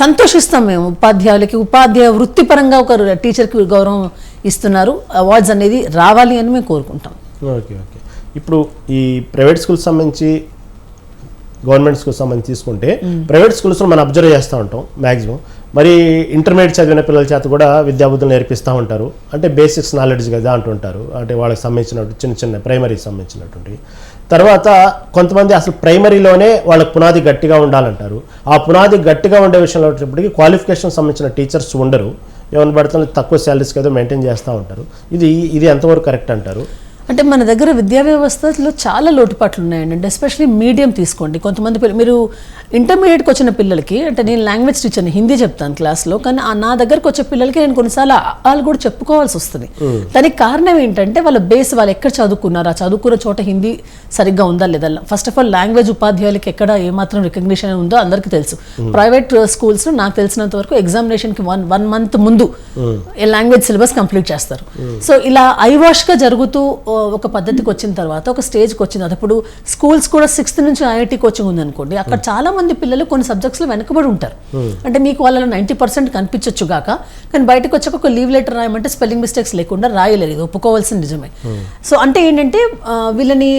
సంతోషిస్తాం మేము ఉపాధ్యాయులకి, ఉపాధ్యాయ వృత్తిపరంగా ఒక టీచర్కి గౌరవం ఇస్తున్నారు, అవార్డ్స్ అనేది రావాలి అని మేము కోరుకుంటాం. Okay okay. ఇప్పుడు ఈ ప్రైవేట్ స్కూల్స్ సంబంధించి గవర్నమెంట్ స్కూల్స్ సంబంధించి తీసుకుంటే ప్రైవేట్ స్కూల్స్లో మనం అబ్జర్వ్ చేస్తూ ఉంటాం మ్యాక్సిమం. మరి ఇంటర్మీడియట్ చదివిన పిల్లల చేత కూడా విద్యాబుద్ధులు నేర్పిస్తూ ఉంటారు. అంటే బేసిక్స్ నాలెడ్జ్ కదా అంటుంటారు, అంటే వాళ్ళకి సంబంధించినట్టు చిన్న ప్రైమరీకి సంబంధించినటువంటి. తర్వాత కొంతమంది అసలు ప్రైమరీలోనే వాళ్ళకి పునాది గట్టిగా ఉండాలంటారు. ఆ పునాది గట్టిగా ఉండే విషయంలో వచ్చేటప్పటికి క్వాలిఫికేషన్ సంబంధించిన టీచర్స్ ఉండరు, ఎవరిని పడుతున్న తక్కువ శాలరీస్కి ఏదో మెయింటైన్ చేస్తూ ఉంటారు. ఇది ఎంతవరకు కరెక్ట్ అంటారు? అంటే మన దగ్గర విద్యా వ్యవస్థలో చాలా లోటుపాట్లు ఉన్నాయండి. ఎస్పెషల్లీ మీడియం తీసుకోండి. కొంతమంది మీరు ఇంటర్మీడియట్కి వచ్చిన పిల్లలకి, అంటే నేను లాంగ్వేజ్ టీచర్ని, హిందీ చెప్తాను క్లాస్లో, కానీ నా దగ్గరకు వచ్చే పిల్లలకి నేను కొన్నిసార్లు వాళ్ళు కూడా చెప్పుకోవాల్సి వస్తుంది. దానికి కారణం ఏంటంటే వాళ్ళ బేస్, వాళ్ళు ఎక్కడ చదువుకున్నారు, ఆ చదువుకున్న చోట హిందీ సరిగ్గా ఉందా లేదా. ఫస్ట్ ఆఫ్ ఆల్ లాంగ్వేజ్ ఉపాధ్యాయులకి ఎక్కడ ఏమాత్రం రికగ్నిషన్ ఉందో అందరికీ తెలుసు. ప్రైవేట్ స్కూల్స్లో నాకు తెలిసినంత వరకు ఎగ్జామినేషన్కి 1 month ముందు లాంగ్వేజ్ సిలబస్ కంప్లీట్ చేస్తారు. సో ఇలా ఐవాష్గా జరుగుతూ ఒక పద్ధతికి వచ్చిన తర్వాత, ఒక స్టేజ్కి వచ్చిన తర్వాత, ఇప్పుడు స్కూల్స్ కూడా 6th నుంచి IIT కోచింగ్ ఉందనుకోండి, అక్కడ చాలా మంది పిల్లలు కొన్ని సబ్జెక్ట్స్లో వెనకబడి ఉంటారు. అంటే మీకు వాళ్ళలో 90% కనిపించవచ్చు గాక, కానీ బయటకు వచ్చాక ఒక లీవ్ లెటర్ రాయమంటే స్పెల్లింగ్ మిస్టేక్స్ లేకుండా రాయలేరు, ఇది ఒప్పుకోవాల్సిన నిజమే. సో అంటే ఏంటంటే వీళ్ళని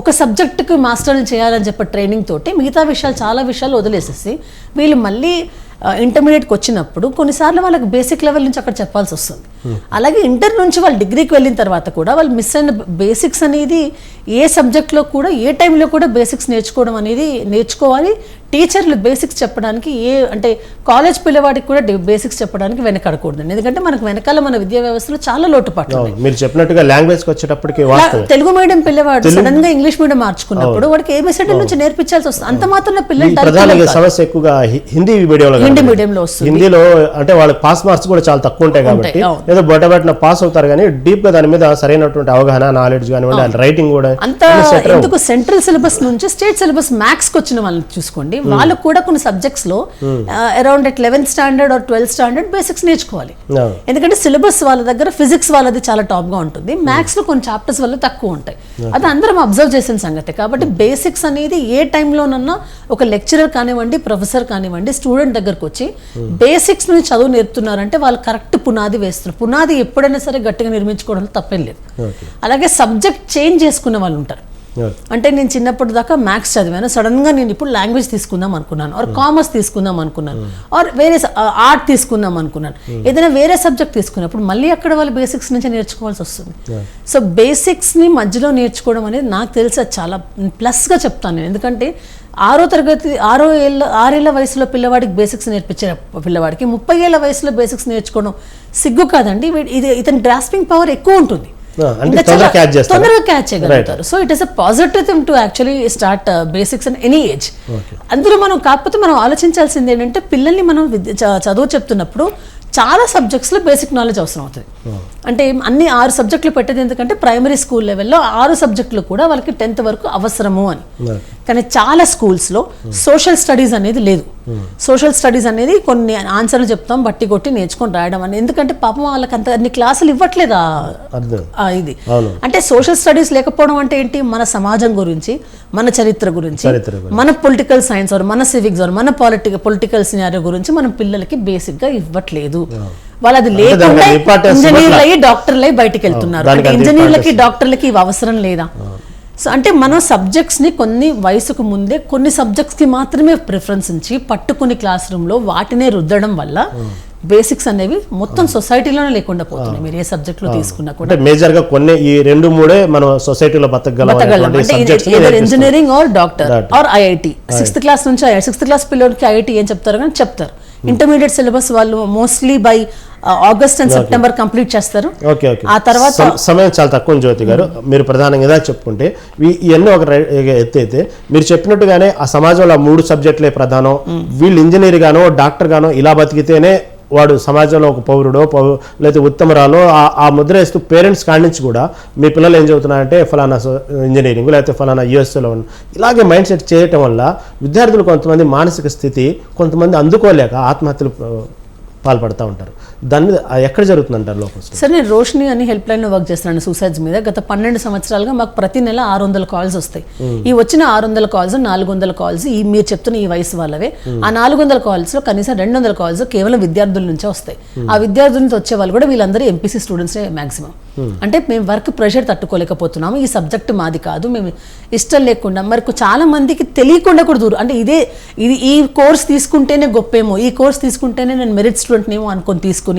ఒక సబ్జెక్టుకి మాస్టర్లు చేయాలని చెప్పే ట్రైనింగ్ తోటి మిగతా విషయాలు, చాలా విషయాలు వదిలేసేసి వీళ్ళు మళ్ళీ ఇంటర్మీడియట్కి వచ్చినప్పుడు కొన్నిసార్లు వాళ్ళకి బేసిక్ లెవెల్ నుంచి అక్కడ చెప్పాల్సి వస్తుంది. అలాగే ఇంటర్ నుంచి వాళ్ళు డిగ్రీకి వెళ్ళిన తర్వాత కూడా వాళ్ళు మిస్ అయిన బేసిక్స్ అనేది ఏ సబ్జెక్ట్లో కూడా ఏ టైంలో కూడా బేసిక్స్ నేర్చుకోవడం అనేది నేర్చుకోవాలి. టీచర్లు బేసిక్స్ చెప్పడానికి అంటే కాలేజ్ పిల్లవాడికి కూడా బేసిక్స్ చెప్పడానికి వెనకడకూడదు. ఎందుకంటే మనకు వెనకాల మన విద్యా వ్యవస్థలో చాలా లోటుపాట్లు. మీరు చెప్పినట్టుగా లాంగ్వేజ్కి వచ్చేటప్పటికి తెలుగు మీడియం పిల్లవాడు సడన్ గా ఇంగ్లీష్ మీడియం మార్చుకున్నప్పుడు వాడికి ఏబిసిడి నుంచి నేర్పించాల్సి వస్తుంది. అంత మాత్రం పిల్లలు సమస్య ఎక్కువగా హిందీ మీడియంలో వస్తుంది. హిందీలో అంటే వాళ్ళకి పాస్ మార్క్స్ కూడా చాలా తక్కువ ఉంటాయి కాబట్టి ఏదో బొట్టబట్టిన పాస్ అవుతారు, కానీ డీప్ గా దాని మీద సరైనటువంటి అవగాహన, నాలెడ్జ్ కానివ్వండి, రైటింగ్ కూడా అంత ఎందుకు సెంట్రల్ సిలబస్ నుంచి స్టేట్ సిలబస్ మ్యాథ్స్ కి వచ్చిన వాళ్ళని చూసుకోండి, వాళ్ళకు కూడా కొన్ని సబ్జెక్ట్స్ లో around 11th standard are 12th standard basics నేర్చుకోవాలి. ఎందుకంటే సిలబస్ వాళ్ళ దగ్గర ఫిజిక్స్ వాళ్ళది చాలా టాప్ గా ఉంటుంది, మ్యాథ్స్ లో కొన్ని చాప్టర్స్ వల్ల తక్కువ ఉంటాయి. అది అందరం అబ్జర్వ్ చేసిన సంగతి. కాబట్టి బేసిక్స్ అనేది ఏ టైంలోనన్నా ఒక లెక్చరర్ కానివ్వండి, ప్రొఫెసర్ కానివ్వండి, స్టూడెంట్ దగ్గరకు వచ్చి బేసిక్స్ నుంచి చదువు నేర్పుతున్నారంటే వాళ్ళు కరెక్ట్ పునాది వేస్తున్నారు. పునాది ఎప్పుడైనా సరే గట్టిగా నిర్మించుకోవడంలో తప్పేం లేదు. అలాగే సబ్జెక్ట్ చేంజ్ చేసుకునే వాళ్ళు ఉంటారు. అంటే నేను చిన్నప్పటి దాకా మ్యాథ్స్ చదివాను, సడన్ గా నేను ఇప్పుడు లాంగ్వేజ్ తీసుకుందాం అనుకున్నాను, ఆర్ కామర్స్ తీసుకుందాం అనుకున్నాను, ఆర్ వేరే ఆర్ట్ తీసుకుందాం అనుకున్నాను, ఏదైనా వేరే సబ్జెక్ట్ తీసుకున్నప్పుడు మళ్ళీ అక్కడ వాళ్ళు బేసిక్స్ నుంచి నేర్చుకోవాల్సి వస్తుంది. సో బేసిక్స్ ని మధ్యలో నేర్చుకోవడం అనేది నాకు తెలిసి చాలా ప్లస్ గా చెప్తాను నేను. ఎందుకంటే 6వ తరగతి 6 ఏళ్ల వయసులో పిల్లవాడికి బేసిక్స్ నేర్పించే పిల్లవాడికి 30 ఏళ్ల వయసులో బేసిక్స్ నేర్చుకోవడం సిగ్గు కాదండి. ఇతని గ్రాస్పింగ్ పవర్ ఎక్కువ ఉంటుంది, తొందరగా క్యాచ్ చేయగలుగుతారు. So it is a positive thing to actually start basics in any age. అందులో మనం కాకపోతే మనం ఆలోచించాల్సింది ఏంటంటే పిల్లల్ని మనం చదువు చెప్తున్నప్పుడు చాలా సబ్జెక్ట్స్లో బేసిక్ నాలెడ్జ్ అవసరం అవుతుంది. అంటే అన్ని 6 సబ్జెక్టులు పెట్టేది ఎందుకంటే ప్రైమరీ స్కూల్ లెవెల్లో 6 సబ్జెక్టులు కూడా వాళ్ళకి 10th వరకు అవసరము అని. కానీ చాలా స్కూల్స్లో సోషల్ స్టడీస్ అనేది లేదు. సోషల్ స్టడీస్ అనేది కొన్ని ఆన్సర్లు చెప్తాం బట్టి కొట్టి నేర్చుకొని రాయడం అని, ఎందుకంటే పాపం వాళ్ళకి అంత అన్ని క్లాసులు ఇవ్వట్లేదు. ఇది అంటే సోషల్ స్టడీస్ లేకపోవడం అంటే ఏంటి, మన సమాజం గురించి, మన చరిత్ర గురించి, మన పొలిటికల్ సైన్స్ మన సివిక్స్ మన పొలిటికల్ సినారియో గురించి మనం పిల్లలకి బేసిక్ గా ఇవ్వట్లేదు. వాళ్ళు అది లేకుండా ఇంజనీర్లు అయ్యి డాక్టర్లు అయ్యి బయటకు వెళ్తున్నారు. ఇంజనీర్లకి డాక్టర్లకి ఇవి అవసరం లేదా? సో అంటే మనం సబ్జెక్ట్స్ని కొన్ని వయసుకు ముందే కొన్ని సబ్జెక్ట్స్కి మాత్రమే ప్రిఫరెన్స్ ఇచ్చి పట్టుకుని క్లాస్ రూమ్లో వాటినే రుద్దడం వల్ల బేసిక్స్ అనేవి మొత్తం సొసైటీలోనే లేకుండా పోతున్నాయి. మీరు ఏ సబ్జెక్ట్ లో తీసుకున్నా కూడా మేజర్ గా కొన్ని ఈ 2-3 మనం సొసైటీలో బతకగలం. Engineering or doctor or IIT. 6th class నుంచి 6th క్లాస్ పిల్లలకి ఐఐటి ఏం చెప్తారు కానీ చెప్తారు. ఇంటర్మీడియట్ సిలబస్ వాళ్ళు mostly by August and September complete చేస్తారు. ఆ తర్వాత సమయం చాలా తక్కువ. జ్యోతి గారు, మీరు ప్రధానంగా ఏదో చెప్పుకుంటే ఇవన్నీ ఒక ఎత్తు అయితే, మీరు చెప్పినట్టుగానే ఆ సమాజంలో 3 సబ్జెక్టులే ప్రధానం. వీళ్ళు ఇంజనీర్ గానో డాక్టర్ గానో ఇలా బతికితేనే వాడు సమాజంలో ఒక పౌరుడో లేకపోతే ఉత్తమరాలో ఆ ముద్ర వేస్తూ పేరెంట్స్ కాడి నుంచి కూడా మీ పిల్లలు ఏం చెబుతున్నారంటే ఫలానా ఇంజనీరింగ్ లేకపోతే ఫలానా యూఎస్ఏలో ఇలాగే మైండ్ సెట్ చేయటం వల్ల విద్యార్థులు కొంతమంది మానసిక స్థితి కొంతమంది అందుకోలేక ఆత్మహత్యలు పాల్పడుతూ ఉంటారు. దాని మీద ఎక్కడ జరుగుతుంది అంటారు లోపల? సార్, నేను రోషిని అని హెల్ప్ లైన్ వర్క్ చేస్తున్నాను సూసైడ్స్ మీద. గత 12 సంవత్సరాలుగా మాకు ప్రతి నెల 600 కాల్స్ వస్తాయి. ఈ వచ్చిన 600 కాల్స్ 400 కాల్స్ ఈ మీరు చెప్తున్న ఈ వయసు వాళ్ళవే. ఆ 400 కాల్స్ లో కనీసం 200 కాల్స్ కేవలం విద్యార్థుల నుంచే వస్తాయి. ఆ విద్యార్థుల నుంచి వచ్చే వాళ్ళు కూడా వీళ్ళందరూ ఎంపీసీ స్టూడెంట్స్ మాక్సిమం. అంటే మేము వర్క్ ప్రెషర్ తట్టుకోలేకపోతున్నాము, ఈ సబ్జెక్ట్ మాది కాదు, మేము ఇష్టం లేకుండా మరి చాలా మందికి తెలియకుండా కూడా దూరం అంటే ఇది ఈ కోర్స్ తీసుకుంటేనే గొప్పేమో, ఈ కోర్స్ తీసుకుంటేనే నేను మెరిట్ స్టూడెంట్నేమో అనుకొని తీసుకుని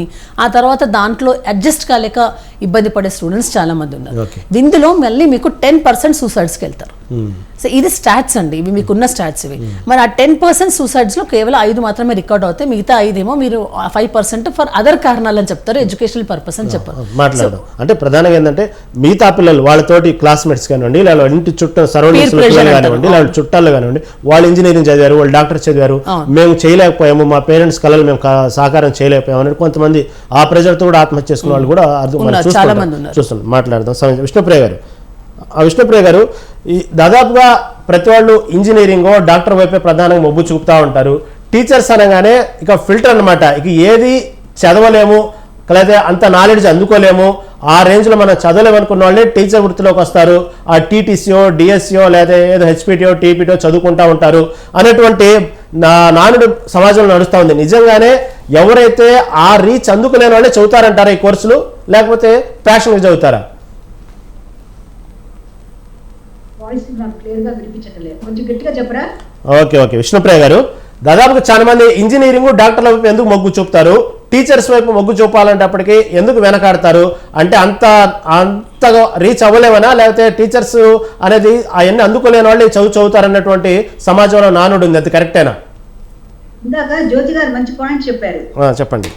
ఆ తర్వాత దాంట్లో అడ్జస్ట్ కాలేక ఇబ్బంది పడే స్టూడెంట్స్ చాలా మంది ఉన్నారు. ఇందులో మళ్ళీ మీకు 10% సూసైడ్స్కి వెళ్తారు. సో ఇది స్టాట్స్ అండి, ఇవి మీకున్న స్టాట్స్ ఇవి. మరి ఆ 10% సూసైడ్స్ లో కేవలం 5 మాత్రమే రికార్డ్ అవుతాయి, మిగతా 5 ఏమో మీరు 5% ఫర్ అదర్ కారణాలు అని చెప్తారు, ఎడ్యుకేషనల్ పర్పస్ అని చెప్పారు. మాట్లాడదాం అంటే ప్రధానంగా ఏంటంటే మిగతా పిల్లలు వాళ్ళతోటి క్లాస్మేట్స్ కానివ్వండి, లేదా ఇంటి చుట్టూ సరౌండింగ్స్ కానివ్వండి, లేదా చుట్టాలు కానివ్వండి, వాళ్ళు ఇంజనీరింగ్ చదివారు, వాళ్ళు డాక్టర్ చదివారు, మేము చేయలేకపోయాము, మా పేరెంట్స్ కళలు మేము సహకారం చేయలేకపోయాము అని కొంతమంది ఆ ప్రెజర్తో కూడా ఆత్మహత్య చేసుకున్న వాళ్ళు కూడా చాలా మంది ఉన్నారు. చూస్తున్నాం. మాట్లాడదాం. విష్ణుప్రియ గారు, విష్ణుప్రియ గారు, ఈ దాదాపుగా ప్రతి వాళ్ళు ఇంజనీరింగ్ డాక్టర్ వైపే ప్రధానంగా మొగ్గు చూపుతూ ఉంటారు. టీచర్స్ అనగానే ఇక ఫిల్టర్ అనమాట, ఇక ఏది చదవలేము లేదా అంత నాలెడ్జ్ అందుకోలేము, ఆ రేంజ్లో మనం చదవలేము అనుకున్న వాళ్ళే టీచర్ వృత్తిలోకి వస్తారు. ఆ టీటీసీఓ డిఎస్సిఓ లేదా ఏదో హెచ్పిటిఓ టీపీటీఓ చదువుకుంటూ ఉంటారు అనేటువంటి నానుడు సమాజంలో నడుస్తూ ఉంది. నిజంగానే ఎవరైతే ఆ రీచ్ అందుకోలేని వాళ్ళే చదువుతారంటారా ఈ కోర్సులు, లేకపోతే ప్యాషన్గా చదువుతారా? ఓకే ఓకే విష్ణుప్రియ గారు, దాదాపుగా చాలా మంది ఇంజనీరింగ్ డాక్టర్ల వైపు ఎందుకు మొగ్గు చూపుతారు, టీచర్స్ వైపు మొగ్గు చూపాలంటప్పటికీ ఎందుకు వెనకాడతారు? అంటే అంతగా రీచ్ అవ్వలేమనా, లేకపోతే టీచర్స్ అనేది అవన్నీ అందుకోలేని వాళ్ళు చదువుతారన్నటువంటి సమాజంలో నానుడు ఉంది, అది కరెక్టేనా? ఇందాక జ్యోతి గారు మంచి పాయింట్ చెప్పారు. చెప్పండి.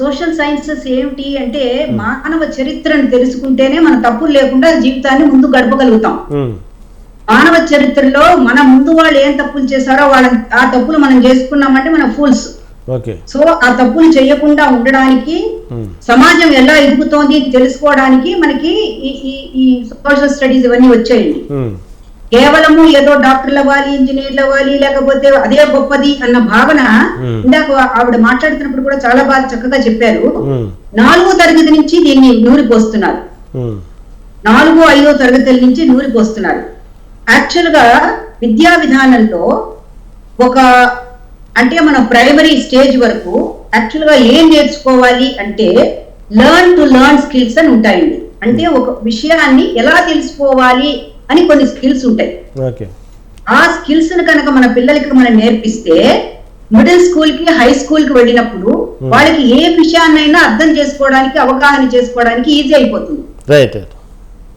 సోషల్ సైన్సెస్ ఏమిటి అంటే మానవ చరిత్రను తెలుసుకుంటేనే మన తప్పులు లేకుండా జీవితాన్ని ముందు గడపగలుగుతాం. మానవ చరిత్రలో మన ముందు వాళ్ళు ఏం తప్పులు చేశారో ఆ తప్పులు మనం చేసుకున్నామంటే మనం ఫూల్స్. సో ఆ తప్పులు చేయకుండా ఉండడానికి, సమాజం ఎలా ఎదుగుతోంది తెలుసుకోవడానికి మనకి ఈ సోషల్ స్టడీస్ ఇవన్నీ వచ్చాయండి. కేవలము ఏదో డాక్టర్లు అవ్వాలి, ఇంజనీర్లు అవ్వాలి, లేకపోతే అదే గొప్పది అన్న భావన ఇందాక ఆవిడ మాట్లాడుతున్నప్పుడు కూడా చాలా బాగా చక్కగా చెప్పారు. 4వ తరగతి నుంచి దీన్ని నూరిపోస్తున్నారు, 4, 5వ తరగతుల నుంచి నూరిపోస్తున్నారు. యాక్చువల్ గా విద్యా విధానంలో అంటే మనం ప్రైమరీ స్టేజ్ వరకు యాక్చువల్ గా ఏం నేర్చుకోవాలి అంటే లెర్న్ టు లెర్న్ స్కిల్స్ అని ఉంటాయండి. అంటే ఒక విషయాన్ని ఎలా తెలుసుకోవాలి అని కొన్ని స్కిల్స్ ఉంటాయి. ఆ స్కిల్స్ కనుక మన పిల్లలకి మనం నేర్పిస్తే మిడిల్ స్కూల్ కి హై స్కూల్ కి వెళ్ళినప్పుడు వాళ్ళకి ఏ విషయాన్నైనా అర్థం చేసుకోవడానికి, అవగాహన చేసుకోవడానికి ఈజీ అయిపోతుంది.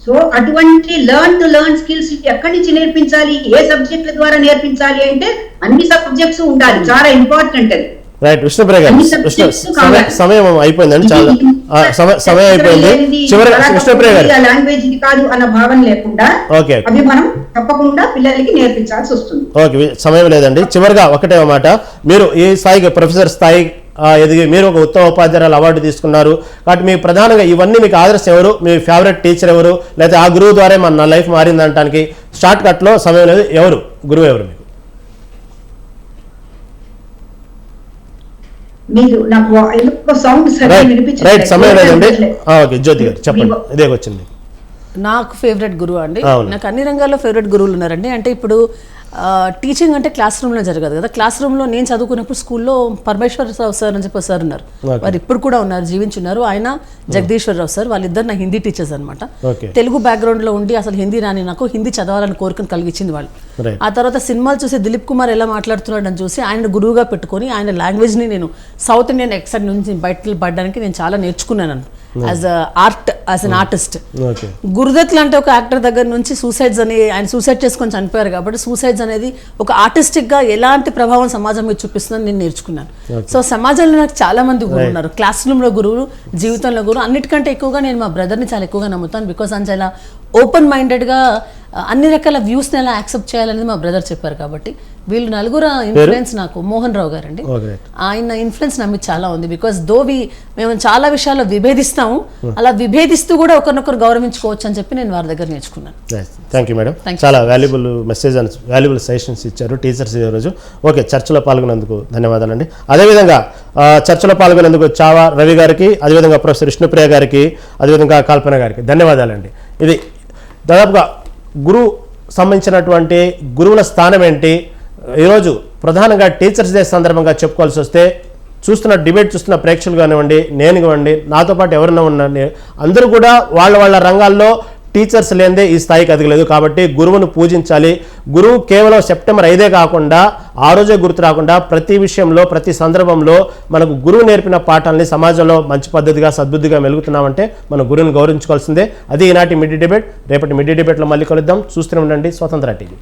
సో అటువంటి లెర్న్ టు లెర్న్ స్కిల్స్ ఎక్కడి నుంచి నేర్పించాలి, ఏ సబ్జెక్టుల ద్వారా నేర్పించాలి అంటే అన్ని సబ్జెక్ట్స్ ఉండాలి, చాలా ఇంపార్టెంట్ అది. రైట్ విష్ణుప్రియ గారు, సమయం అయిపోయిందండి, చాలా సమయం అయిపోయింది. చివరిగా విష్ణుప్రియ గారు, లాంగ్వేజ్ ఇది కాదు అన్న భావన లేకుండా అవి మనం తప్పకుండా పిల్లలకి నేర్పించాల్సి వస్తుంది. ఓకే, సమయం లేదండి. చివరిగా ఒకటే మాట, మీరు ఈ స్థాయికి ప్రొఫెసర్ స్థాయి ఎదిగి మీరు ఒక ఉత్తమ ఉపాధ్యాయురాలు అవార్డు తీసుకున్నారు. కాబట్టి మీకు ప్రధానంగా ఇవన్నీ మీకు ఆదర్శం ఎవరు, మీ ఫేవరెట్ టీచర్ ఎవరు, లేకపోతే ఆ గురువు ద్వారా నా లైఫ్ మారింది అనడానికి షార్ట్ కట్లో సమయం లేదు, ఎవరు గురువు ఎవరు మీకు? మీరు నాకు ఎందుకో సౌండ్ రైట్, సమయం లేదండి. ఓకే, జ్యోతి గారు చెప్పండి, ఇదే వచ్చింది. నాకు ఫేవరెట్ గురువు అండి. నాకు అన్ని రంగాల్లో ఫేవరెట్ గురువులు ఉన్నారండి. అంటే ఇప్పుడు టీచింగ్ అంటే క్లాస్ రూమ్లో జరగదు కదా. క్లాస్ రూమ్లో నేను చదువుకున్నప్పుడు స్కూల్లో పరమేశ్వరరావు సార్ అని చెప్పి సార్ ఉన్నారు, వారు ఇప్పుడు కూడా ఉన్నారు, జీవించున్నారు. ఆయన జగదీశ్వరరావు సార్, వాళ్ళిద్దరు నా హిందీ టీచర్స్ అనమాట. తెలుగు బ్యాక్గ్రౌండ్లో ఉండి అసలు హిందీ రాని నాకు హిందీ చదవాలని కోరికను కలిగించింది వాళ్ళు. ఆ తర్వాత సినిమాలు చూసి దిలీప్ కుమార్ ఎలా మాట్లాడుతున్నాడని చూసి ఆయన గురువుగా పెట్టుకొని ఆయన లాంగ్వేజ్ని నేను సౌత్ ఇండియన్ ఎక్సెంట్ నుంచి బయటకు పడడానికి నేను చాలా నేర్చుకున్నాను యాజ్ అన్ ఆర్టిస్ట్. గురుదత్ లాంటి ఒక యాక్టర్ దగ్గర నుంచి సూసైడ్స్ అని, ఆయన సూసైడ్ చేసుకొని చనిపోయారు కాబట్టి సూసైడ్స్ అనేది ఒక ఆర్టిస్టిక్ గా ఎలాంటి ప్రభావం సమాజం మీద చూపిస్తుందని నేను నేర్చుకున్నాను. సో సమాజంలో నాకు చాలా మంది గురువులు ఉన్నారు, క్లాస్ రూమ్ లో గురువులు, జీవితంలో గురువు. అన్నిటికంటే ఎక్కువగా నేను మా బ్రదర్ని చాలా ఎక్కువగా నమ్ముతాను. బికాస్ ఆయన చాలా ఓపెన్ మైండెడ్గా అన్ని రకాల వ్యూస్ని ఎలా యాక్సెప్ట్ చేయాలనేది మా బ్రదర్ చెప్పారు. కాబట్టి వీళ్ళు నలుగురు ఇన్ఫ్లుయెన్స్ నాకు మోహన్ రావు గారు అండి, ఆయన ఇన్ఫ్లుయెన్స్ నమ్మి చాలా ఉంది. బికాస్ మేము చాలా విషయాల్లో విభేదిస్తాము, అలా విభేదిస్తూ కూడా ఒకరినొకరు గౌరవించుకోవచ్చు అని చెప్పి నేను వారి దగ్గర నేర్చుకున్నాను. థ్యాంక్ యూ మేడం, చాలా valuable message and valuable suggestions ఇచ్చారు టీచర్స్ ఈరోజు. ఓకే, చర్చలో పాల్గొన్నందుకు ధన్యవాదాలండి. అదేవిధంగా చర్చలో పాల్గొనేందుకు చావా రవి గారికి, అదేవిధంగా ప్రొఫెసర్ విష్ణుప్రియ గారికి, అదేవిధంగా కల్పన గారికి ధన్యవాదాలండి. ఇది దాదాపుగా గురువు సంబంధించినటువంటి గురువుల స్థానం ఏంటి, ఈరోజు ప్రధానంగా టీచర్స్ డే సందర్భంగా చెప్పుకోవాల్సి వస్తే డిబేట్ చూస్తున్న ప్రేక్షకులు కానివ్వండి, నేను కానివ్వండి, నాతో పాటు ఎవరైనా ఉండండి, అందరూ కూడా వాళ్ళ రంగాల్లో టీచర్స్ లేనిదే ఈ స్థాయికి ఎదగలేదు. కాబట్టి గురువును పూజించాలి. గురువు కేవలం సెప్టెంబర్ 5 కాకుండా ఆ రోజే గుర్తు రాకుండా ప్రతి విషయంలో ప్రతి సందర్భంలో మనకు గురువు నేర్పిన పాఠాలని సమాజంలో మంచి పద్ధతిగా సద్బుద్ధిగా మెలుగుతున్నామంటే మన గురువుని గౌరవించుకోవాల్సిందే. అది ఈనాటి మిడ్ డిబేట్. రేపటి మిడ్ డిబేట్లో మళ్ళీ కలుద్దాం. చూస్తూనే ఉండండి స్వతంత్ర టీవీ.